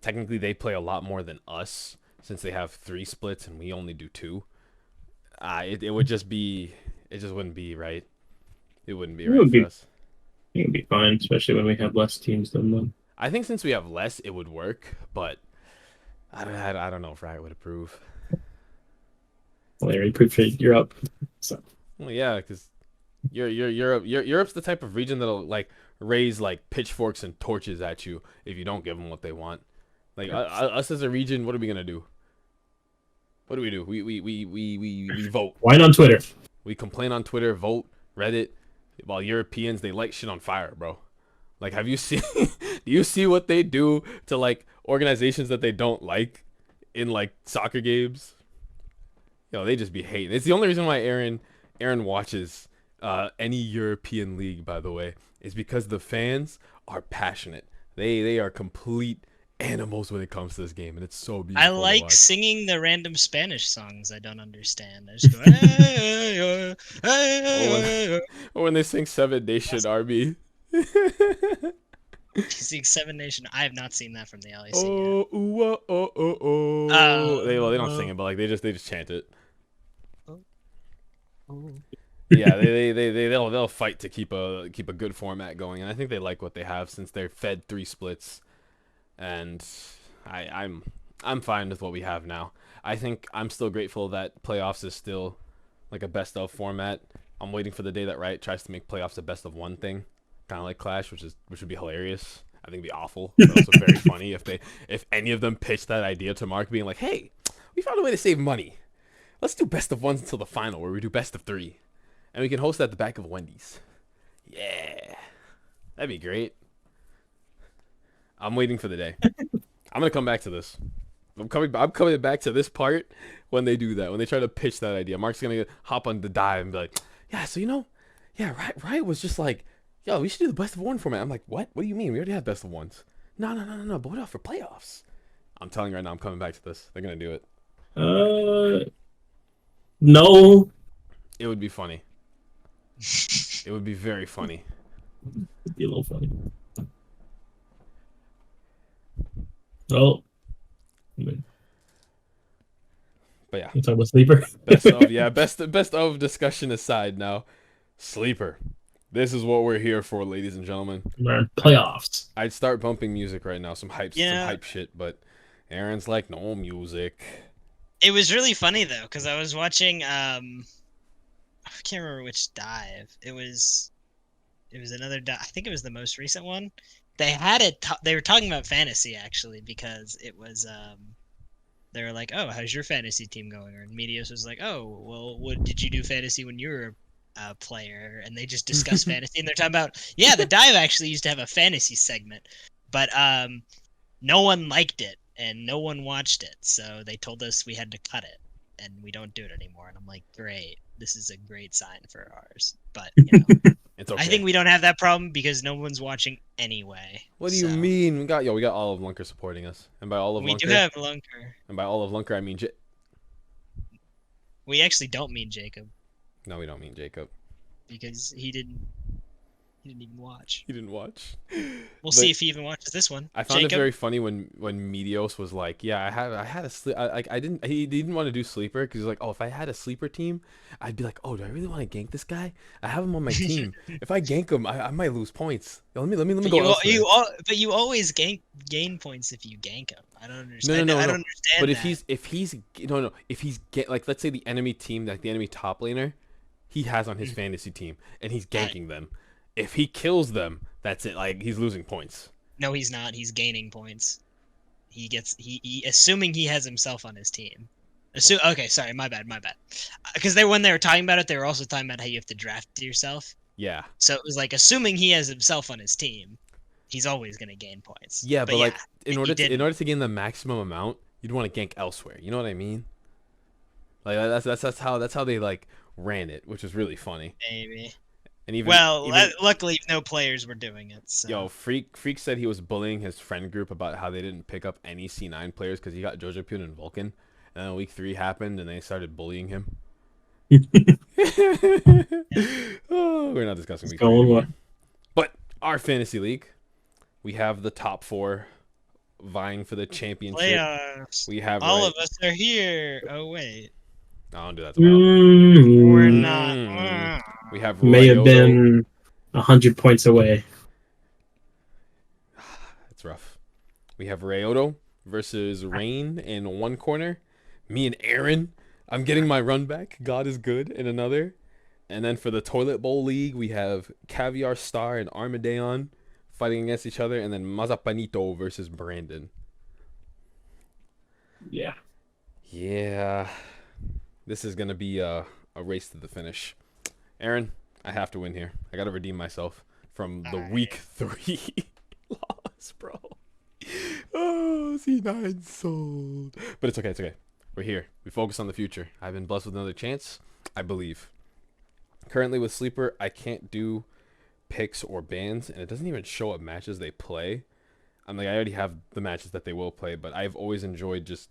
[SPEAKER 1] technically they play a lot more than us since they have 3 splits and we only do 2. It would just be it just wouldn't be right. It wouldn't be
[SPEAKER 3] It
[SPEAKER 1] right
[SPEAKER 3] would
[SPEAKER 1] for
[SPEAKER 3] be
[SPEAKER 1] us.
[SPEAKER 3] it would be fine, especially when we have less teams than one.
[SPEAKER 1] I think since we have less, it would work, but I don't know if Riot would approve.
[SPEAKER 3] Well, they already appreciate Europe. So
[SPEAKER 1] Well, yeah, because Europe's the type of region that'll like raise like pitchforks and torches at you if you don't give them what they want. Like us as a region, what are we gonna do? What do we do? We vote.
[SPEAKER 3] wine on Twitter.
[SPEAKER 1] We complain on Twitter, vote, Reddit. While Europeans they light shit on fire, bro. Like, have you seen? Do you see what they do to like organizations that they don't like in like soccer games? They just be hating. It's the only reason why Ahren watches any European league. By the way, is because the fans are passionate. They are complete animals when it comes to this game, and it's so beautiful.
[SPEAKER 2] I
[SPEAKER 1] to
[SPEAKER 2] like
[SPEAKER 1] watch.
[SPEAKER 2] singing the random Spanish songs I don't understand. I just go, "Hey, hey,
[SPEAKER 1] Or when they sing 7 Nation Army.
[SPEAKER 2] Seven Nation. I have not seen that from the LEC yet.
[SPEAKER 1] Oh, ooh, oh, oh, oh, oh. They don't sing it, but like they just chant it. Yeah, they'll fight to keep a good format going, and I think they like what they have since they're fed 3 splits, and I'm fine with what we have now. I think I'm still grateful that playoffs is still like a best of format. I'm waiting for the day that Riot tries to make playoffs a best of 1 thing, kind of like Clash, which would be hilarious. I think it'd be awful, but also very funny if any of them pitched that idea to Mark, being like, "Hey, we found a way to save money. Let's do best of 1s until the final, where we do best of 3, and we can host it at the back of Wendy's." Yeah, that'd be great. I'm waiting for the day. I'm gonna come back to this. I'm coming back to this part when they do that. When they try to pitch that idea, Mark's gonna hop on the dive and be like, "Yeah, so yeah, Riot was just like, yo, we should do the best of 1 format." I'm like, "What? What do you mean? We already have best of 1s." No. But what about for playoffs? I'm telling you right now, I'm coming back to this. They're gonna do it.
[SPEAKER 3] No.
[SPEAKER 1] It would be funny. It would be very funny.
[SPEAKER 3] It'd be a little funny. Oh.
[SPEAKER 1] But yeah.
[SPEAKER 3] You talking about Sleeper?
[SPEAKER 1] Best of discussion aside now. Sleeper. This is what we're here for, ladies and gentlemen.
[SPEAKER 3] We're in playoffs.
[SPEAKER 1] I'd start bumping music right now, some hype shit, but Aaron's like, no music.
[SPEAKER 2] It was really funny though, because I was watching I can't remember which dive. It was another dive. I think it was the most recent one. They had it. They were talking about fantasy actually, because it was they were like, "Oh, how's your fantasy team going?" Or Medios was like, "Oh, well, what did you do fantasy when you were a player?" And they just discussed fantasy, and they're talking about, yeah, the dive actually used to have a fantasy segment, but no one liked it and no one watched it, so they told us we had to cut it, and we don't do it anymore. And I'm like, great, this is a great sign for ours, but you know.
[SPEAKER 1] It's okay.
[SPEAKER 2] I think we don't have that problem because no one's watching anyway.
[SPEAKER 1] What do you mean? We got all of Lunker supporting us, and by all of
[SPEAKER 2] we
[SPEAKER 1] Lunker,
[SPEAKER 2] do have Lunker.
[SPEAKER 1] And by all of Lunker, I mean
[SPEAKER 2] we actually don't mean Jacob.
[SPEAKER 1] No, we don't mean Jacob,
[SPEAKER 2] because he didn't even watch.
[SPEAKER 1] He didn't watch.
[SPEAKER 2] We'll see if he even watches this one.
[SPEAKER 1] I found it very funny when Medios was like, "Yeah, I had a sleep. He didn't want to do sleeper because he's like, oh, if I had a sleeper team, I'd be like, oh, do I really want to gank this guy? I have him on my team. If I gank him, I might lose points. Let me go elsewhere."
[SPEAKER 2] But you always gain points if you gank him. I don't understand.
[SPEAKER 1] No.
[SPEAKER 2] I don't understand.
[SPEAKER 1] But if he's like, let's say the enemy team, like the enemy top laner, he has on his fantasy team, and he's ganking them. If he kills them, that's it. Like, he's losing points.
[SPEAKER 2] No, he's not. He's gaining points. He assuming he has himself on his team. Okay, sorry, my bad. Because when they were talking about it, they were also talking about how you have to draft yourself.
[SPEAKER 1] Yeah.
[SPEAKER 2] So it was like, assuming he has himself on his team, he's always gonna gain points.
[SPEAKER 1] Yeah, but like in order to gain the maximum amount, you'd want to gank elsewhere. You know what I mean? Like that's how they like ran it, which was really funny.
[SPEAKER 2] Maybe.
[SPEAKER 1] And
[SPEAKER 2] luckily no players were doing it. So.
[SPEAKER 1] Yo, Phreak said he was bullying his friend group about how they didn't pick up any C9 players because he got Jojopun and Vulcan. And then week 3 happened and they started bullying him. Oh, we're not discussing week 3. But our fantasy league, we have the top 4 vying for the championship.
[SPEAKER 2] Playoffs.
[SPEAKER 1] We have
[SPEAKER 2] all of us are here. Oh wait.
[SPEAKER 1] I don't do that to
[SPEAKER 2] We're not.
[SPEAKER 1] We have
[SPEAKER 3] may have been 100 points away.
[SPEAKER 1] It's rough. We have Rayoto versus Rain in one corner. Me and Ahren. I'm getting my run back. God is good in another. And then for the Toilet Bowl League, we have Caviar Star and Armadeon fighting against each other. And then Mazapanito versus Brandon.
[SPEAKER 3] Yeah.
[SPEAKER 1] Yeah. This is going to be a race to the finish. Ahren, I have to win here. I got to redeem myself from the week 3 loss, bro. Oh, C9 sold. But it's okay. We're here. We focus on the future. I've been blessed with another chance. I believe. Currently with Sleeper, I can't do picks or bans, and it doesn't even show up matches they play. I'm like, I already have the matches that they will play, but I've always enjoyed just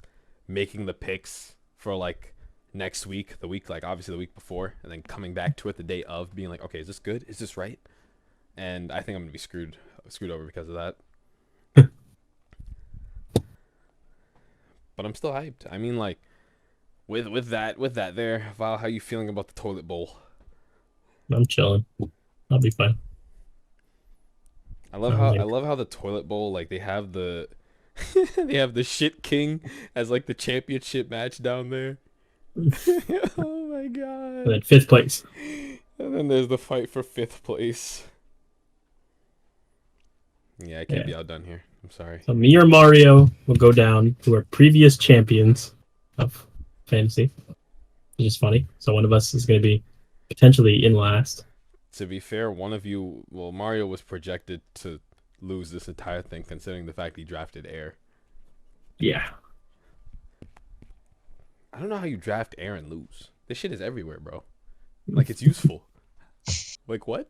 [SPEAKER 1] making the picks for like next week, the week, like obviously the week before, and then coming back to it the day of, being like, okay, is this good? Is this right? And I think I'm gonna be screwed screwed over because of that. But I'm still hyped. I mean, like, with that there, Val, how you feeling about the toilet bowl?
[SPEAKER 3] I'm chilling. I'll be fine.
[SPEAKER 1] I
[SPEAKER 3] I don't think.
[SPEAKER 1] love how the toilet bowl, like, they have the they have the shit king as like the championship match down there. Oh my
[SPEAKER 3] And
[SPEAKER 1] god.
[SPEAKER 3] then 5th place.
[SPEAKER 1] And then there's the fight for 5th place. Yeah, I can't
[SPEAKER 3] Yeah.
[SPEAKER 1] be outdone here. I'm sorry.
[SPEAKER 3] So me or Mario will go down to our previous champions of fantasy, which is funny. So one of us is going to be potentially in last.
[SPEAKER 1] To be fair, one of you, well, Mario was projected to lose this entire thing considering the fact he drafted Air.
[SPEAKER 3] Yeah.
[SPEAKER 1] I don't know how you draft Air and lose. This shit is everywhere, bro. Like, it's useful. Like, what?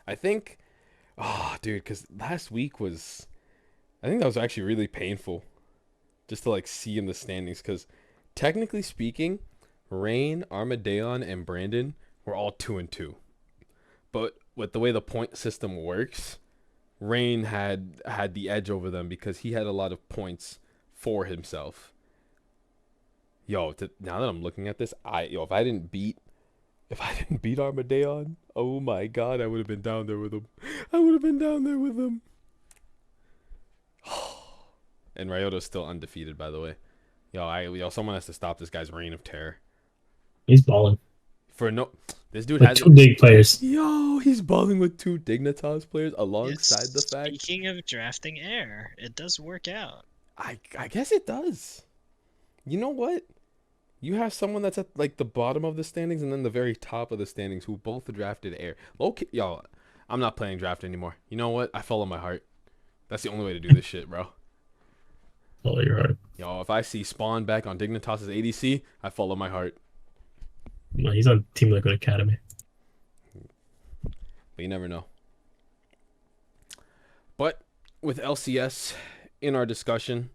[SPEAKER 1] I think, oh, dude, because last week was, I think that was actually really painful just to, like, see in the standings. Because technically speaking, Rain, Armadeon, and Brandon were all 2-2. But with the way the point system works, Rain had the edge over them because he had a lot of points for himself. Yo, now that I'm looking at this, if I didn't beat Armadeon, oh my god, I would have been down there with him. I would have been down there with him. And Ryota's still undefeated, by the way. Someone has to stop this guy's reign of terror.
[SPEAKER 3] He's balling.
[SPEAKER 1] This dude
[SPEAKER 3] With
[SPEAKER 1] has
[SPEAKER 3] 2 big players.
[SPEAKER 1] Yo, he's balling with 2 Dignitas players alongside the fact.
[SPEAKER 2] Speaking of drafting Air, it does work out.
[SPEAKER 1] I guess it does. You know what? You have someone that's at like the bottom of the standings and then the very top of the standings who both drafted Air. Okay, yo, I'm not playing draft anymore. You know what? I follow my heart. That's the only way to do this shit, bro.
[SPEAKER 3] Follow your heart.
[SPEAKER 1] Yo, if I see Spawn back on Dignitas' ADC, I follow my heart.
[SPEAKER 3] No, he's on Team Liquid Academy.
[SPEAKER 1] But you never know. But with LCS in our discussion,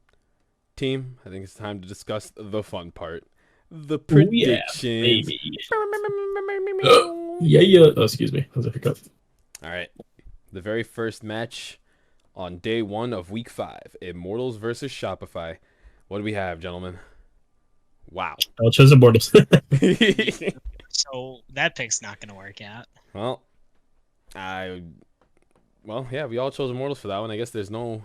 [SPEAKER 1] team, I think it's time to discuss the fun part. The predictions.
[SPEAKER 3] Yeah, baby. Yeah. Oh, excuse me. That was a hiccup.
[SPEAKER 1] All right. The very first match on day 1 of week 5. Immortals versus Shopify. What do we have, gentlemen? Wow.
[SPEAKER 3] I'll choose Immortals.
[SPEAKER 2] So that pick's not going to work out.
[SPEAKER 1] Well, yeah, we all chose Immortals for that one. I guess there's no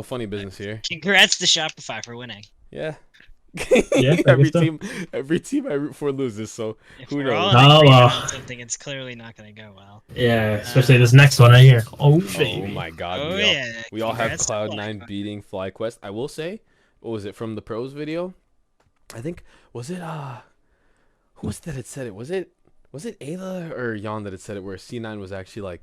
[SPEAKER 1] funny business here.
[SPEAKER 2] Congrats to Shopify for winning.
[SPEAKER 1] Yeah.
[SPEAKER 3] Yeah,
[SPEAKER 1] every team I root for loses, so
[SPEAKER 2] If
[SPEAKER 1] who
[SPEAKER 2] we're
[SPEAKER 1] knows?
[SPEAKER 2] all in agreement on something, it's clearly not going to go well.
[SPEAKER 3] Yeah, especially this next one right here. Oh,
[SPEAKER 1] Oh
[SPEAKER 3] baby.
[SPEAKER 1] my god.
[SPEAKER 2] Oh, yeah.
[SPEAKER 1] We all have
[SPEAKER 2] Congrats to
[SPEAKER 1] Cloud9
[SPEAKER 2] Flyquest.
[SPEAKER 1] beating Flyquest. I will say, what was it from the pros video? I think was it who was that had said it? Was it Ayla or Jan that had said it where C9 was actually like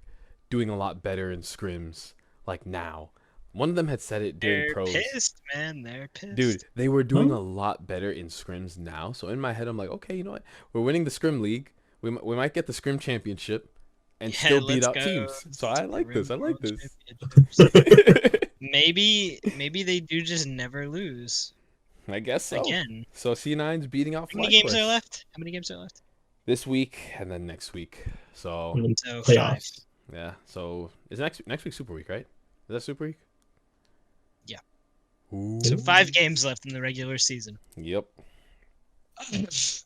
[SPEAKER 1] doing a lot better in scrims like now. One of them had said it during
[SPEAKER 2] They're
[SPEAKER 1] pros.
[SPEAKER 2] pissed, man. They're pissed.
[SPEAKER 1] Dude, they were doing a lot better in scrims now. So in my head, I'm like, okay, you know what? We're winning the scrim league. We might get the scrim championship and
[SPEAKER 2] Yeah,
[SPEAKER 1] still beat
[SPEAKER 2] let's
[SPEAKER 1] out
[SPEAKER 2] go.
[SPEAKER 1] teams. So I like this. I like this.
[SPEAKER 2] Championships. Maybe they do just never lose
[SPEAKER 1] I guess so.
[SPEAKER 2] again.
[SPEAKER 1] So C9's beating out
[SPEAKER 2] How many games
[SPEAKER 1] Flyquest
[SPEAKER 2] are left? How many games are left?
[SPEAKER 1] this week and then next week. So
[SPEAKER 3] And then
[SPEAKER 2] So 5.
[SPEAKER 3] playoffs.
[SPEAKER 1] yeah. So is next week Super Week, right? Is that Super Week?
[SPEAKER 2] Yeah.
[SPEAKER 1] Ooh.
[SPEAKER 2] So 5 games left in the regular season.
[SPEAKER 1] Yep.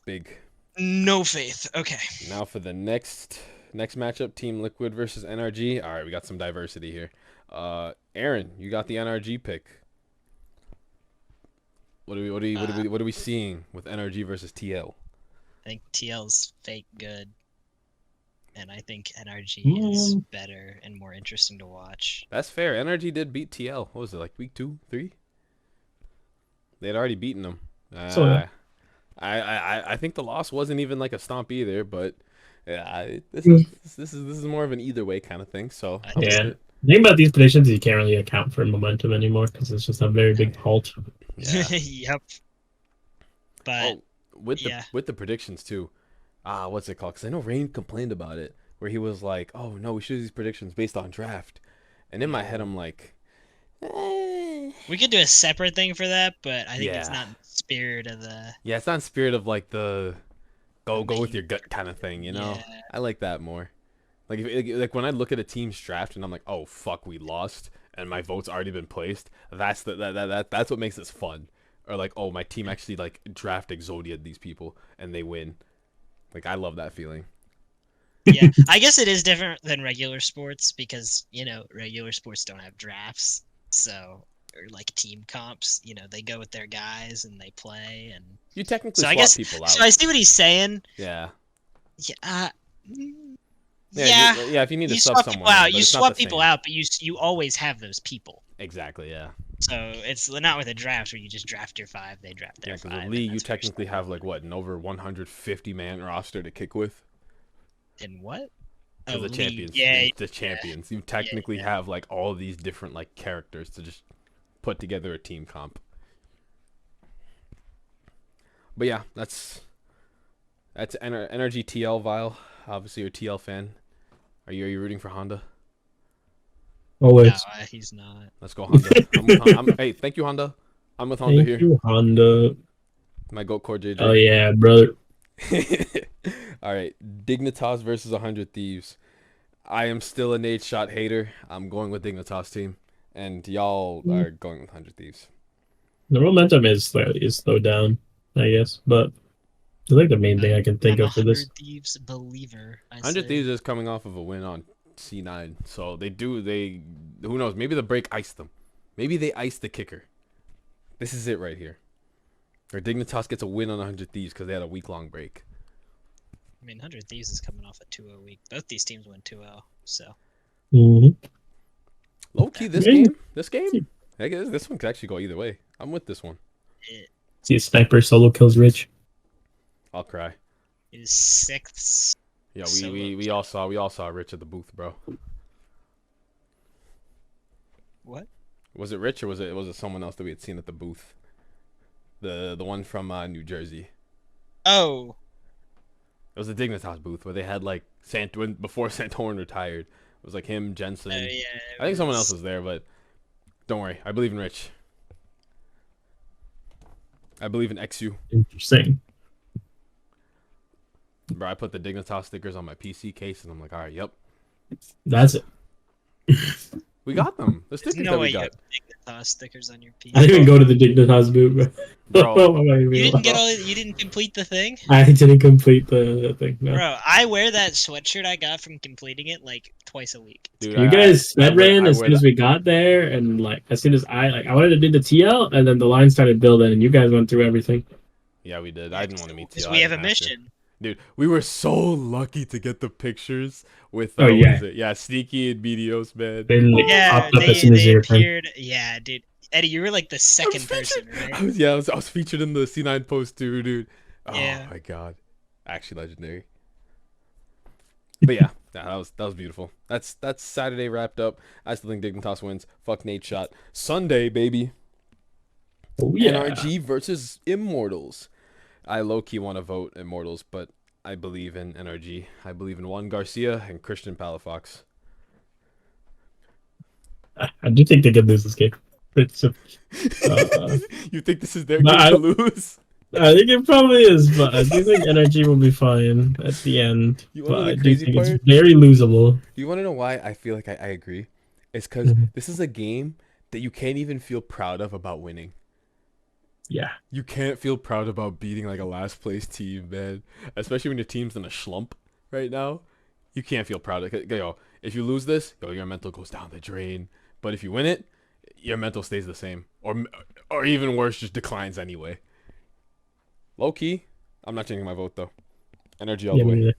[SPEAKER 1] Big.
[SPEAKER 2] No faith. Okay.
[SPEAKER 1] Now for the next matchup, Team Liquid versus NRG. All right, we got some diversity here. Ahren, you got the NRG pick. What are we seeing with NRG versus TL?
[SPEAKER 2] I think TL's fake good. And I think NRG is better and more interesting to watch.
[SPEAKER 1] That's fair. NRG did beat TL. What was it, like week 2, 3? They had already beaten them. I think the loss wasn't even like a stomp either, but yeah, this is more of an either way kind of thing. So I'll
[SPEAKER 3] Yeah.
[SPEAKER 1] take it.
[SPEAKER 3] The thing about these predictions is you can't really account for momentum anymore because it's just a very big halt.
[SPEAKER 1] Yeah.
[SPEAKER 2] Yep. But
[SPEAKER 1] with
[SPEAKER 2] yeah.
[SPEAKER 1] the predictions too. What's it called? Because I know Rain complained about it, where he was like, "Oh no, we should do these predictions based on draft," and in my head I'm like,
[SPEAKER 2] we could do a separate thing for that, but I think it's
[SPEAKER 1] Yeah.
[SPEAKER 2] not in the spirit of the.
[SPEAKER 1] yeah, it's not in spirit of like the go with your gut kind of thing, you know.
[SPEAKER 2] Yeah.
[SPEAKER 1] I like that more. Like, like when I look at a team's draft and I'm like, oh fuck, we lost, and my vote's already been placed. That's that's what makes this fun. Or like, oh, my team actually like draft Exodia these people and they win. Like, I love that feeling.
[SPEAKER 2] Yeah, I guess it is different than regular sports because regular sports don't have drafts, so or like team comps. They go with their guys and they play, and
[SPEAKER 1] You technically
[SPEAKER 2] so I
[SPEAKER 1] swap
[SPEAKER 2] guess
[SPEAKER 1] people out.
[SPEAKER 2] so. I see what he's saying.
[SPEAKER 1] Yeah.
[SPEAKER 2] Yeah.
[SPEAKER 1] Yeah,
[SPEAKER 2] Yeah.
[SPEAKER 1] yeah. If you need to
[SPEAKER 2] You
[SPEAKER 1] sub
[SPEAKER 2] swap
[SPEAKER 1] someone,
[SPEAKER 2] people out.
[SPEAKER 1] but
[SPEAKER 2] You
[SPEAKER 1] it's not
[SPEAKER 2] swap
[SPEAKER 1] the
[SPEAKER 2] people
[SPEAKER 1] same.
[SPEAKER 2] out, but you always have those people.
[SPEAKER 1] Exactly. Yeah.
[SPEAKER 2] So it's not with a draft where you just draft your 5, they draft
[SPEAKER 1] Yeah,
[SPEAKER 2] their
[SPEAKER 1] because
[SPEAKER 2] 5.
[SPEAKER 1] the
[SPEAKER 2] and
[SPEAKER 1] league, you
[SPEAKER 2] that's where you're
[SPEAKER 1] technically
[SPEAKER 2] starting.
[SPEAKER 1] have like what, an over 150 man roster to kick with.
[SPEAKER 2] In what?
[SPEAKER 1] Because the
[SPEAKER 2] league.
[SPEAKER 1] champions,
[SPEAKER 2] Yeah,
[SPEAKER 1] the champions, you technically have like all these different like characters to just put together a team comp. But yeah, that's Energy TL Vile. Obviously, you're a TL fan. Are you rooting for Honda?
[SPEAKER 2] No,
[SPEAKER 3] Always.
[SPEAKER 2] he's not.
[SPEAKER 1] Let's go Honda. I'm with Honda. Hey, thank you Honda. I'm with Honda
[SPEAKER 3] Thank
[SPEAKER 1] here.
[SPEAKER 3] you, Honda.
[SPEAKER 1] My goat core JJ.
[SPEAKER 3] Oh yeah, brother.
[SPEAKER 1] All right, Dignitas versus 100 Thieves. I am still a Nate Shot hater. I'm going with Dignitas team, and y'all are going with 100 Thieves.
[SPEAKER 3] The momentum is slowed down, I guess, but it's like the main thing I can think
[SPEAKER 2] I'm a
[SPEAKER 3] of for this.
[SPEAKER 2] 100 Thieves believer.
[SPEAKER 1] 100 Thieves is coming off of a win on C9, so who knows? Maybe the break iced them. Maybe they iced the kicker. This is it right here. Or Dignitas gets a win on 100 Thieves because they had a week-long break.
[SPEAKER 2] I mean, 100 Thieves is coming off a 2-0 week. Both these teams went 2-0, so.
[SPEAKER 1] Low key, this game, I guess this one could actually go either way. I'm with this one.
[SPEAKER 3] See a sniper solo kills Rich.
[SPEAKER 1] I'll cry.
[SPEAKER 2] His 6th.
[SPEAKER 1] Yeah, we all saw Rich at the booth, bro.
[SPEAKER 2] What?
[SPEAKER 1] Was it Rich or was it someone else that we had seen at the booth? The one from New Jersey.
[SPEAKER 2] Oh.
[SPEAKER 1] It was the Dignitas booth where they had like before Santorin retired. It was like him, Jensen.
[SPEAKER 2] Yeah,
[SPEAKER 1] I think someone else was there, but don't worry. I believe in Rich. I believe in XU.
[SPEAKER 3] Interesting.
[SPEAKER 1] Bro, I put the Dignitas stickers on my PC case, and I'm like, all right, yep.
[SPEAKER 3] That's it.
[SPEAKER 1] We got them. The stickers
[SPEAKER 2] no
[SPEAKER 1] that
[SPEAKER 2] way
[SPEAKER 1] we got.
[SPEAKER 2] you have Dignitas stickers on your PC.
[SPEAKER 3] I didn't even go to the Dignitas booth,
[SPEAKER 1] Bro.
[SPEAKER 3] bro.
[SPEAKER 2] You didn't you didn't complete the thing?
[SPEAKER 3] I didn't complete the thing. No.
[SPEAKER 2] Bro, I wear that sweatshirt I got from completing it like twice a week.
[SPEAKER 1] Dude,
[SPEAKER 3] You guys ran as soon as
[SPEAKER 1] we.
[SPEAKER 3] we got there, and like as soon as I wanted to do the TL, and then the line started building, and you guys went through everything.
[SPEAKER 1] Yeah, we did. I didn't want to meet
[SPEAKER 2] Because
[SPEAKER 1] you.
[SPEAKER 2] we have a mission.
[SPEAKER 1] Dude, we were so lucky to get the pictures with
[SPEAKER 3] Oh,
[SPEAKER 1] what
[SPEAKER 3] yeah.
[SPEAKER 1] is it? Yeah, Sneaky and BDOs, man.
[SPEAKER 3] They like,
[SPEAKER 2] Yeah,
[SPEAKER 3] popped up as soon as
[SPEAKER 2] they
[SPEAKER 3] you were friends.
[SPEAKER 2] appeared. Yeah, dude. Eddie, you were like the second person, right?
[SPEAKER 1] I was featured in the C9 post too, dude. Oh
[SPEAKER 2] Yeah.
[SPEAKER 1] my god, actually legendary. But yeah, that was beautiful. That's Saturday wrapped up. I still think Dignitas wins. Fuck Nate Shot. Sunday, baby.
[SPEAKER 3] Oh yeah.
[SPEAKER 1] NRG versus Immortals. I low-key want to vote Immortals, but I believe in NRG. I believe in Juan Garcia and Christian Palafox.
[SPEAKER 3] I do think they could lose this game. It's
[SPEAKER 1] You think this is their game to lose?
[SPEAKER 3] I think it probably is, but I do think NRG will be fine at the end.
[SPEAKER 1] You wanna know
[SPEAKER 3] But
[SPEAKER 1] the
[SPEAKER 3] I do
[SPEAKER 1] crazy
[SPEAKER 3] think
[SPEAKER 1] part?
[SPEAKER 3] it's very losable.
[SPEAKER 1] You want to know why I feel like I agree? It's because this is a game that you can't even feel proud of about winning.
[SPEAKER 3] Yeah.
[SPEAKER 1] You can't feel proud about beating like a last place team, man. Especially when your team's in a slump right now. You can't feel proud of it. Yo, if you lose this, your mental goes down the drain. But if you win it, your mental stays the same. Or even worse, just declines anyway. Low key, I'm not changing my vote though. Energy all the way.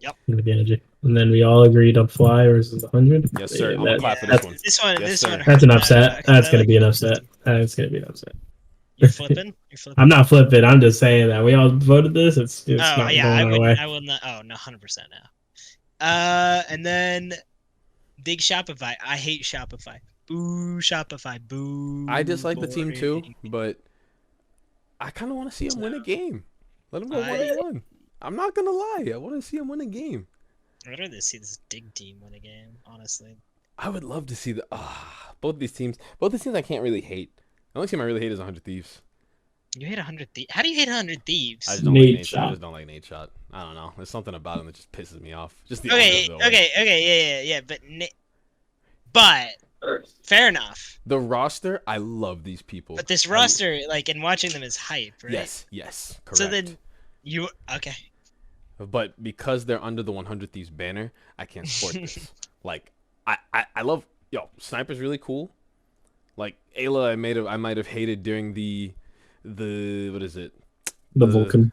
[SPEAKER 2] Yep.
[SPEAKER 3] Energy. And then we all agreed on Fly versus 100.
[SPEAKER 1] Yes, sir.
[SPEAKER 3] Yeah,
[SPEAKER 1] I'm gonna clap for this one.
[SPEAKER 2] This one.
[SPEAKER 3] That's an upset. That's gonna be an upset. That's gonna be an upset.
[SPEAKER 2] You're flipping.
[SPEAKER 3] I'm not flipping. I'm just saying that we all voted this. It's not going our way.
[SPEAKER 2] I will not. Oh no, 100% now. And then big Shopify. I hate Shopify. Boo Shopify. Boo.
[SPEAKER 1] I dislike the team too, but I kind of want to see him win a game. Let him go 1-1. I'm not gonna lie. I want to see him win a game.
[SPEAKER 2] I'd rather see this Dig team win a game, honestly.
[SPEAKER 1] I would love to see both these teams. Both these teams I can't really hate. The only team I really hate is 100 Thieves.
[SPEAKER 2] You hate 100 thieves. How do you hate 100 thieves?
[SPEAKER 1] I just don't like
[SPEAKER 3] Nate
[SPEAKER 1] Nate. I
[SPEAKER 3] Shot.
[SPEAKER 1] just don't like Nate Shot. I don't know. There's something about him that just pisses me off. Just the
[SPEAKER 2] Okay,
[SPEAKER 1] owner, though.
[SPEAKER 2] yeah. But fair enough.
[SPEAKER 1] The roster, I love these people.
[SPEAKER 2] But this roster, like, and watching them is hype, right?
[SPEAKER 1] Yes, correct.
[SPEAKER 2] So then you okay?
[SPEAKER 1] But because they're under the 100 Thieves banner, I can't support this. Like, I love Sniper's really cool. Like Ayla, I might have hated during the what is it?
[SPEAKER 3] The Vulcan.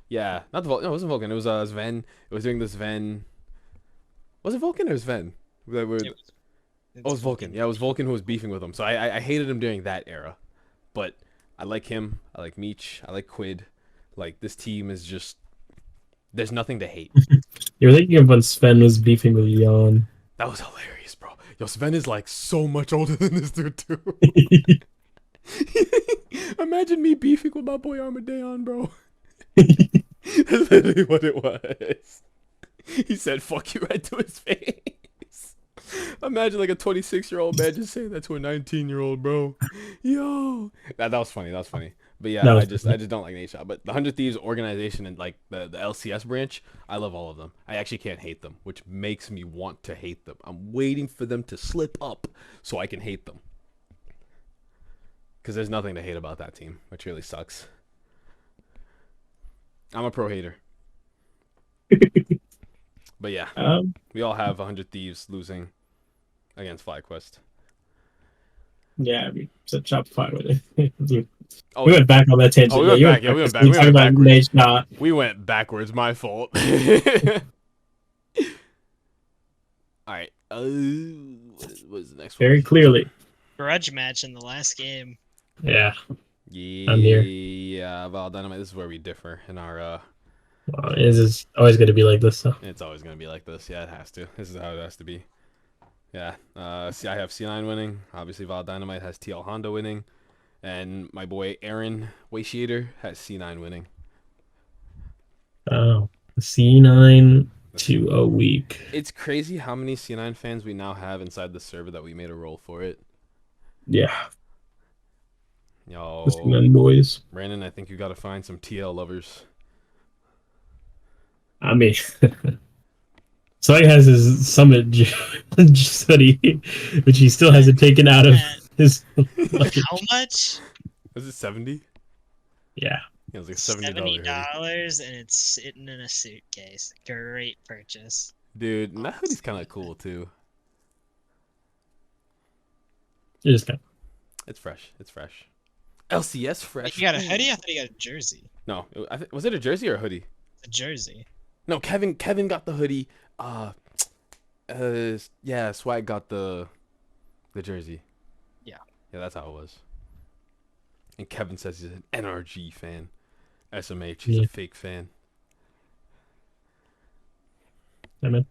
[SPEAKER 1] Yeah, not the Vulcan. No, it wasn't Vulcan. It was Sven. It was during the Sven. Was it Vulcan or Sven? It was Vulcan. Yeah, it was Vulcan who was beefing with him. So I hated him during that era. But I like him. I like Meech. I like Quid. Like, this team is just... There's nothing to hate.
[SPEAKER 3] You're thinking of when Sven was beefing with Jan.
[SPEAKER 1] That was hilarious, bro. Yo, Sven is like so much older than this dude, too. Imagine me beefing with my boy Armadeon, bro. That's literally what it was. He said, fuck you right to his face. Imagine like a 26-year-old man just saying that to a 19-year-old, bro. Yo. That was funny. That was funny. But yeah, I just don't like Nate Shot. But the 100 Thieves organization and like the LCS branch, I love all of them. I actually can't hate them, which makes me want to hate them. I'm waiting for them to slip up so I can hate them. Because there's nothing to hate about that team, which really sucks. I'm a pro hater. But yeah, we all have 100 Thieves losing against Flyquest.
[SPEAKER 3] Yeah, we said Shopify with it. We went back on that tangent.
[SPEAKER 1] Oh, we went back. We went backwards. We went backwards. My fault. All right. What's the next one?
[SPEAKER 3] Very clearly.
[SPEAKER 2] Grudge match in the last game.
[SPEAKER 3] Yeah.
[SPEAKER 1] I'm here. Yeah, Val Dynamite. This is where we differ in our.
[SPEAKER 3] Well, it's always going to be like this, though.
[SPEAKER 1] It's always going to be like this. Yeah, it has to. This is how it has to be. Yeah. I have C9 winning. Obviously, Val Dynamite has TL Honda winning. And my boy Ahren Waitiator has C9 winning.
[SPEAKER 3] Oh, C9 to a week.
[SPEAKER 1] It's crazy how many C9 fans we now have inside the server that we made a role for it.
[SPEAKER 3] Yeah.
[SPEAKER 1] Yo,
[SPEAKER 3] C9 boys.
[SPEAKER 1] Brandon, I think you got to find some TL lovers.
[SPEAKER 3] I mean, Swag has his Summit hoodie, which he still hasn't taken out of his.
[SPEAKER 2] How much?
[SPEAKER 1] Was it 70?
[SPEAKER 3] Yeah.
[SPEAKER 1] It was like $70.
[SPEAKER 2] $70, and it's sitting in a suitcase. Great purchase.
[SPEAKER 1] Dude, that hoodie's kind of cool too.
[SPEAKER 3] It's
[SPEAKER 1] fresh. It's fresh. LCS fresh.
[SPEAKER 2] You got a hoodie? I thought you got a jersey.
[SPEAKER 1] No, was it a jersey or a hoodie?
[SPEAKER 2] A jersey.
[SPEAKER 1] No, Kevin got the hoodie. Yeah, Swag got the jersey.
[SPEAKER 2] Yeah,
[SPEAKER 1] that's how it was. And Kevin says he's an NRG fan. SMH, he's a fake fan.
[SPEAKER 3] I mean,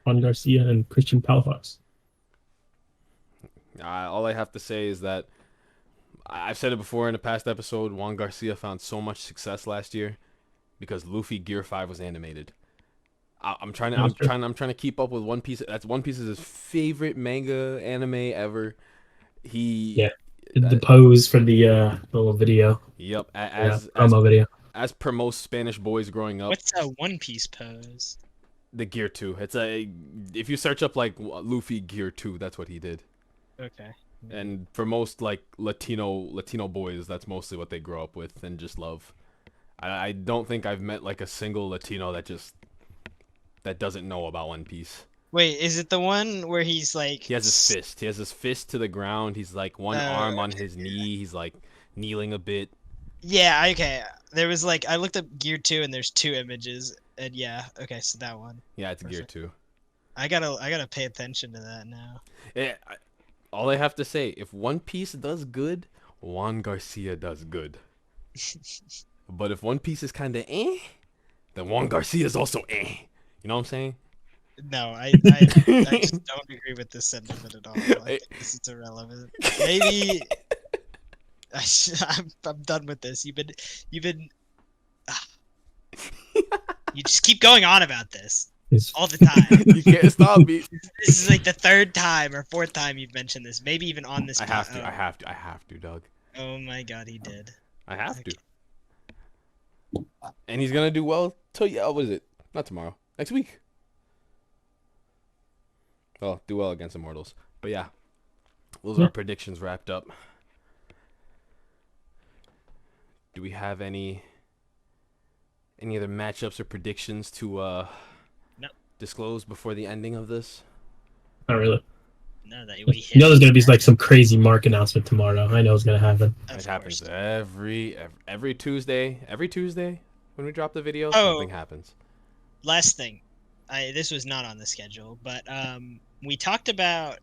[SPEAKER 3] Juan Garcia and Christian Palafox.
[SPEAKER 1] All I have to say is that I've said it before in a past episode. Juan Garcia found so much success last year because Luffy Gear 5 was animated. I'm trying to keep up with One Piece. That's One Piece is his favorite manga anime ever. The
[SPEAKER 3] pose for the little video.
[SPEAKER 1] Yep,
[SPEAKER 3] promo video.
[SPEAKER 1] As per most Spanish boys growing up.
[SPEAKER 2] What's a One Piece pose?
[SPEAKER 1] The Gear 2. If you search up like Luffy Gear 2, that's what he did.
[SPEAKER 2] Okay.
[SPEAKER 1] And for most like Latino boys, that's mostly what they grow up with and just love. I don't think I've met like a single Latino that doesn't know about One Piece.
[SPEAKER 2] Wait, is it the one where he's like...
[SPEAKER 1] He has his fist. He has his fist to the ground. He's like one arm on his knee. He's like kneeling a bit.
[SPEAKER 2] Yeah, okay. There was like... I looked up Gear 2 and there's 2 images. And yeah, okay, so that one.
[SPEAKER 1] Yeah, it's Gear 2.
[SPEAKER 2] I gotta pay attention to that now.
[SPEAKER 1] Yeah, all I have to say, if One Piece does good, Juan Garcia does good. But if One Piece is kind of then Juan Garcia is also You know what I'm saying?
[SPEAKER 2] No, I just don't agree with this sentiment at all. This is irrelevant. Maybe I'm done with this. You've been you just keep going on about this all the time.
[SPEAKER 1] You can't stop me.
[SPEAKER 2] This is like the 3rd time or 4th time you've mentioned this. Maybe even on this.
[SPEAKER 1] I have to, Doug.
[SPEAKER 2] Oh my god, he did.
[SPEAKER 1] I have to. And he's gonna do well till what is it? Not tomorrow. Next week. Well, do well against Immortals. But yeah, those are our predictions wrapped up. Do we have any other matchups or predictions to disclose before the ending of this?
[SPEAKER 3] Not really.
[SPEAKER 2] No, that
[SPEAKER 3] You know there's gonna be like some crazy mark announcement tomorrow. I know it's gonna happen.
[SPEAKER 1] It happens every Tuesday. Every Tuesday when we drop the video,
[SPEAKER 2] Oh,
[SPEAKER 1] something happens.
[SPEAKER 2] Last thing, this was not on the schedule, but we talked about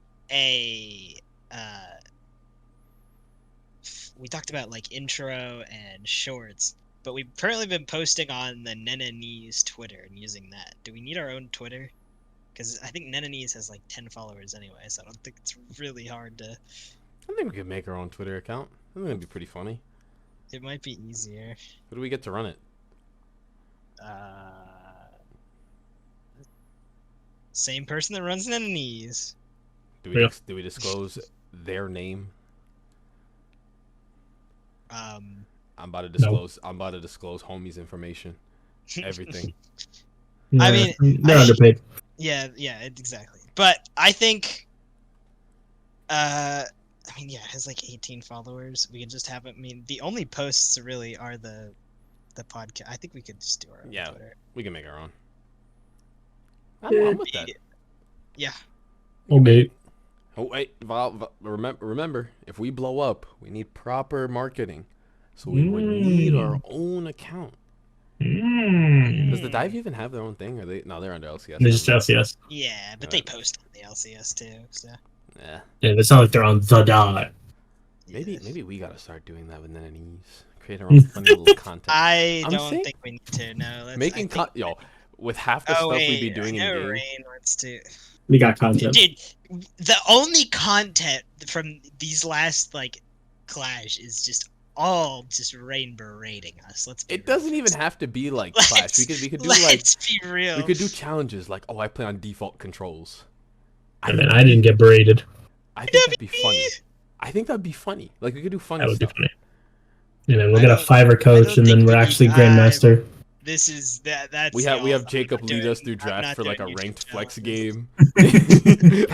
[SPEAKER 2] like intro and shorts, but we've currently been posting on the Nenanese Twitter and using that. Do we need our own Twitter? Because I think Nenanese has like 10 followers anyway, so I don't think it's really hard to.
[SPEAKER 1] I think we could make our own Twitter account. I think it'd be pretty funny.
[SPEAKER 2] It might be easier.
[SPEAKER 1] Who do we get to run it?
[SPEAKER 2] Same person that runs Nenanese.
[SPEAKER 1] Do we disclose their name? I'm about to disclose. No. I'm about to disclose homies' information, everything.
[SPEAKER 2] I mean,
[SPEAKER 3] they're underpaid.
[SPEAKER 2] Yeah, exactly. But I think, it has like 18 followers. We can just have it. I mean, the only posts really are the podcast. I think we could just do our own Twitter.
[SPEAKER 1] We can make our own. I'm with that.
[SPEAKER 2] Yeah.
[SPEAKER 3] Okay.
[SPEAKER 1] Oh wait, remember, if we blow up, we need proper marketing. So we would need our own account. Does the Dive even have their own thing? Or they're under LCS.
[SPEAKER 3] They're just LCS.
[SPEAKER 2] Yeah, but they post on the LCS too. So.
[SPEAKER 1] Yeah.
[SPEAKER 3] Yeah, it's not like they're on the Dive.
[SPEAKER 1] Maybe we gotta start doing that with Nenanese. Create our own funny little content.
[SPEAKER 2] I don't think we need to. No.
[SPEAKER 1] With half the stuff we'd be doing in the game.
[SPEAKER 2] Rain wants to.
[SPEAKER 3] We got content.
[SPEAKER 2] Dude, the only content from these last Clash is just Rain berating us.
[SPEAKER 1] It doesn't even have to be like Clash. We could do let's
[SPEAKER 2] be real.
[SPEAKER 1] We could do challenges like, I play on default controls.
[SPEAKER 3] I didn't get berated.
[SPEAKER 1] I think that'd be funny. I think that'd be funny. Like we could do funny stuff.
[SPEAKER 3] That would be funny. And then we'll get a Fiverr coach, and then we're actually Grandmaster.
[SPEAKER 2] This is that's.
[SPEAKER 1] We have Jacob lead us through draft for like a ranked flex game.
[SPEAKER 2] Okay,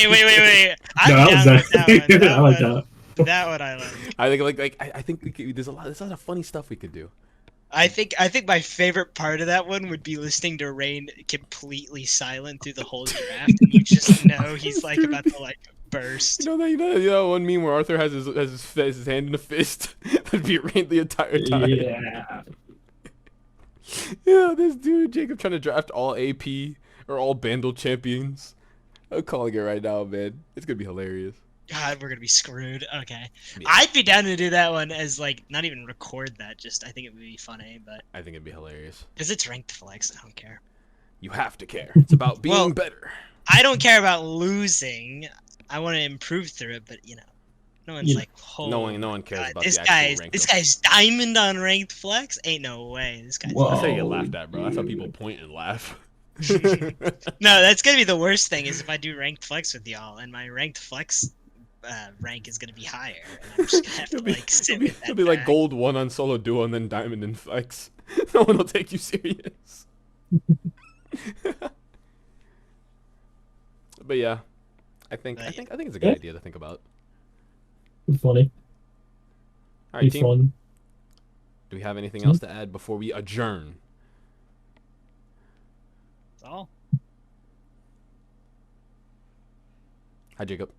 [SPEAKER 2] wait. I'm down with that one.
[SPEAKER 3] I like that.
[SPEAKER 2] That one I like.
[SPEAKER 1] I think there's a lot of funny stuff we could do.
[SPEAKER 2] I think my favorite part of that one would be listening to Rain completely silent through the whole draft, and you just know he's about to burst.
[SPEAKER 1] You know one meme where Arthur has his hand in a fist. That'd be Rain the entire time.
[SPEAKER 3] Yeah.
[SPEAKER 1] Yeah, this dude Jacob trying to draft all AP or all Bandle champions. I'm calling it right now, man. It's gonna be hilarious.
[SPEAKER 2] God, we're gonna be screwed. Okay, yeah. I'd be down to do that one as not even record that. Just I think it would be funny, but
[SPEAKER 1] I think it'd be hilarious
[SPEAKER 2] because it's ranked flex. I don't care.
[SPEAKER 1] You have to care. It's about being better.
[SPEAKER 2] I don't care about losing. I want to improve through it, but no one's
[SPEAKER 1] no one cares about
[SPEAKER 2] this
[SPEAKER 1] the
[SPEAKER 2] guy's
[SPEAKER 1] rank.
[SPEAKER 2] This guy's diamond on ranked flex. Ain't no way. This guy's.
[SPEAKER 1] That's how you get laughed at, bro. That's how people point and laugh.
[SPEAKER 2] No, that's gonna be the worst thing is if I do ranked flex with y'all and my ranked flex rank is gonna be higher, and I'm just gonna have to sit with that.
[SPEAKER 1] It'll be like gold 1 on solo duo and then diamond in flex. No one will take you serious. But yeah, I think it's a good idea to think about.
[SPEAKER 3] It's funny.
[SPEAKER 1] All right, team.
[SPEAKER 3] Fun.
[SPEAKER 1] Do we have anything else to add before we adjourn?
[SPEAKER 2] That's all.
[SPEAKER 1] Hi, Jacob.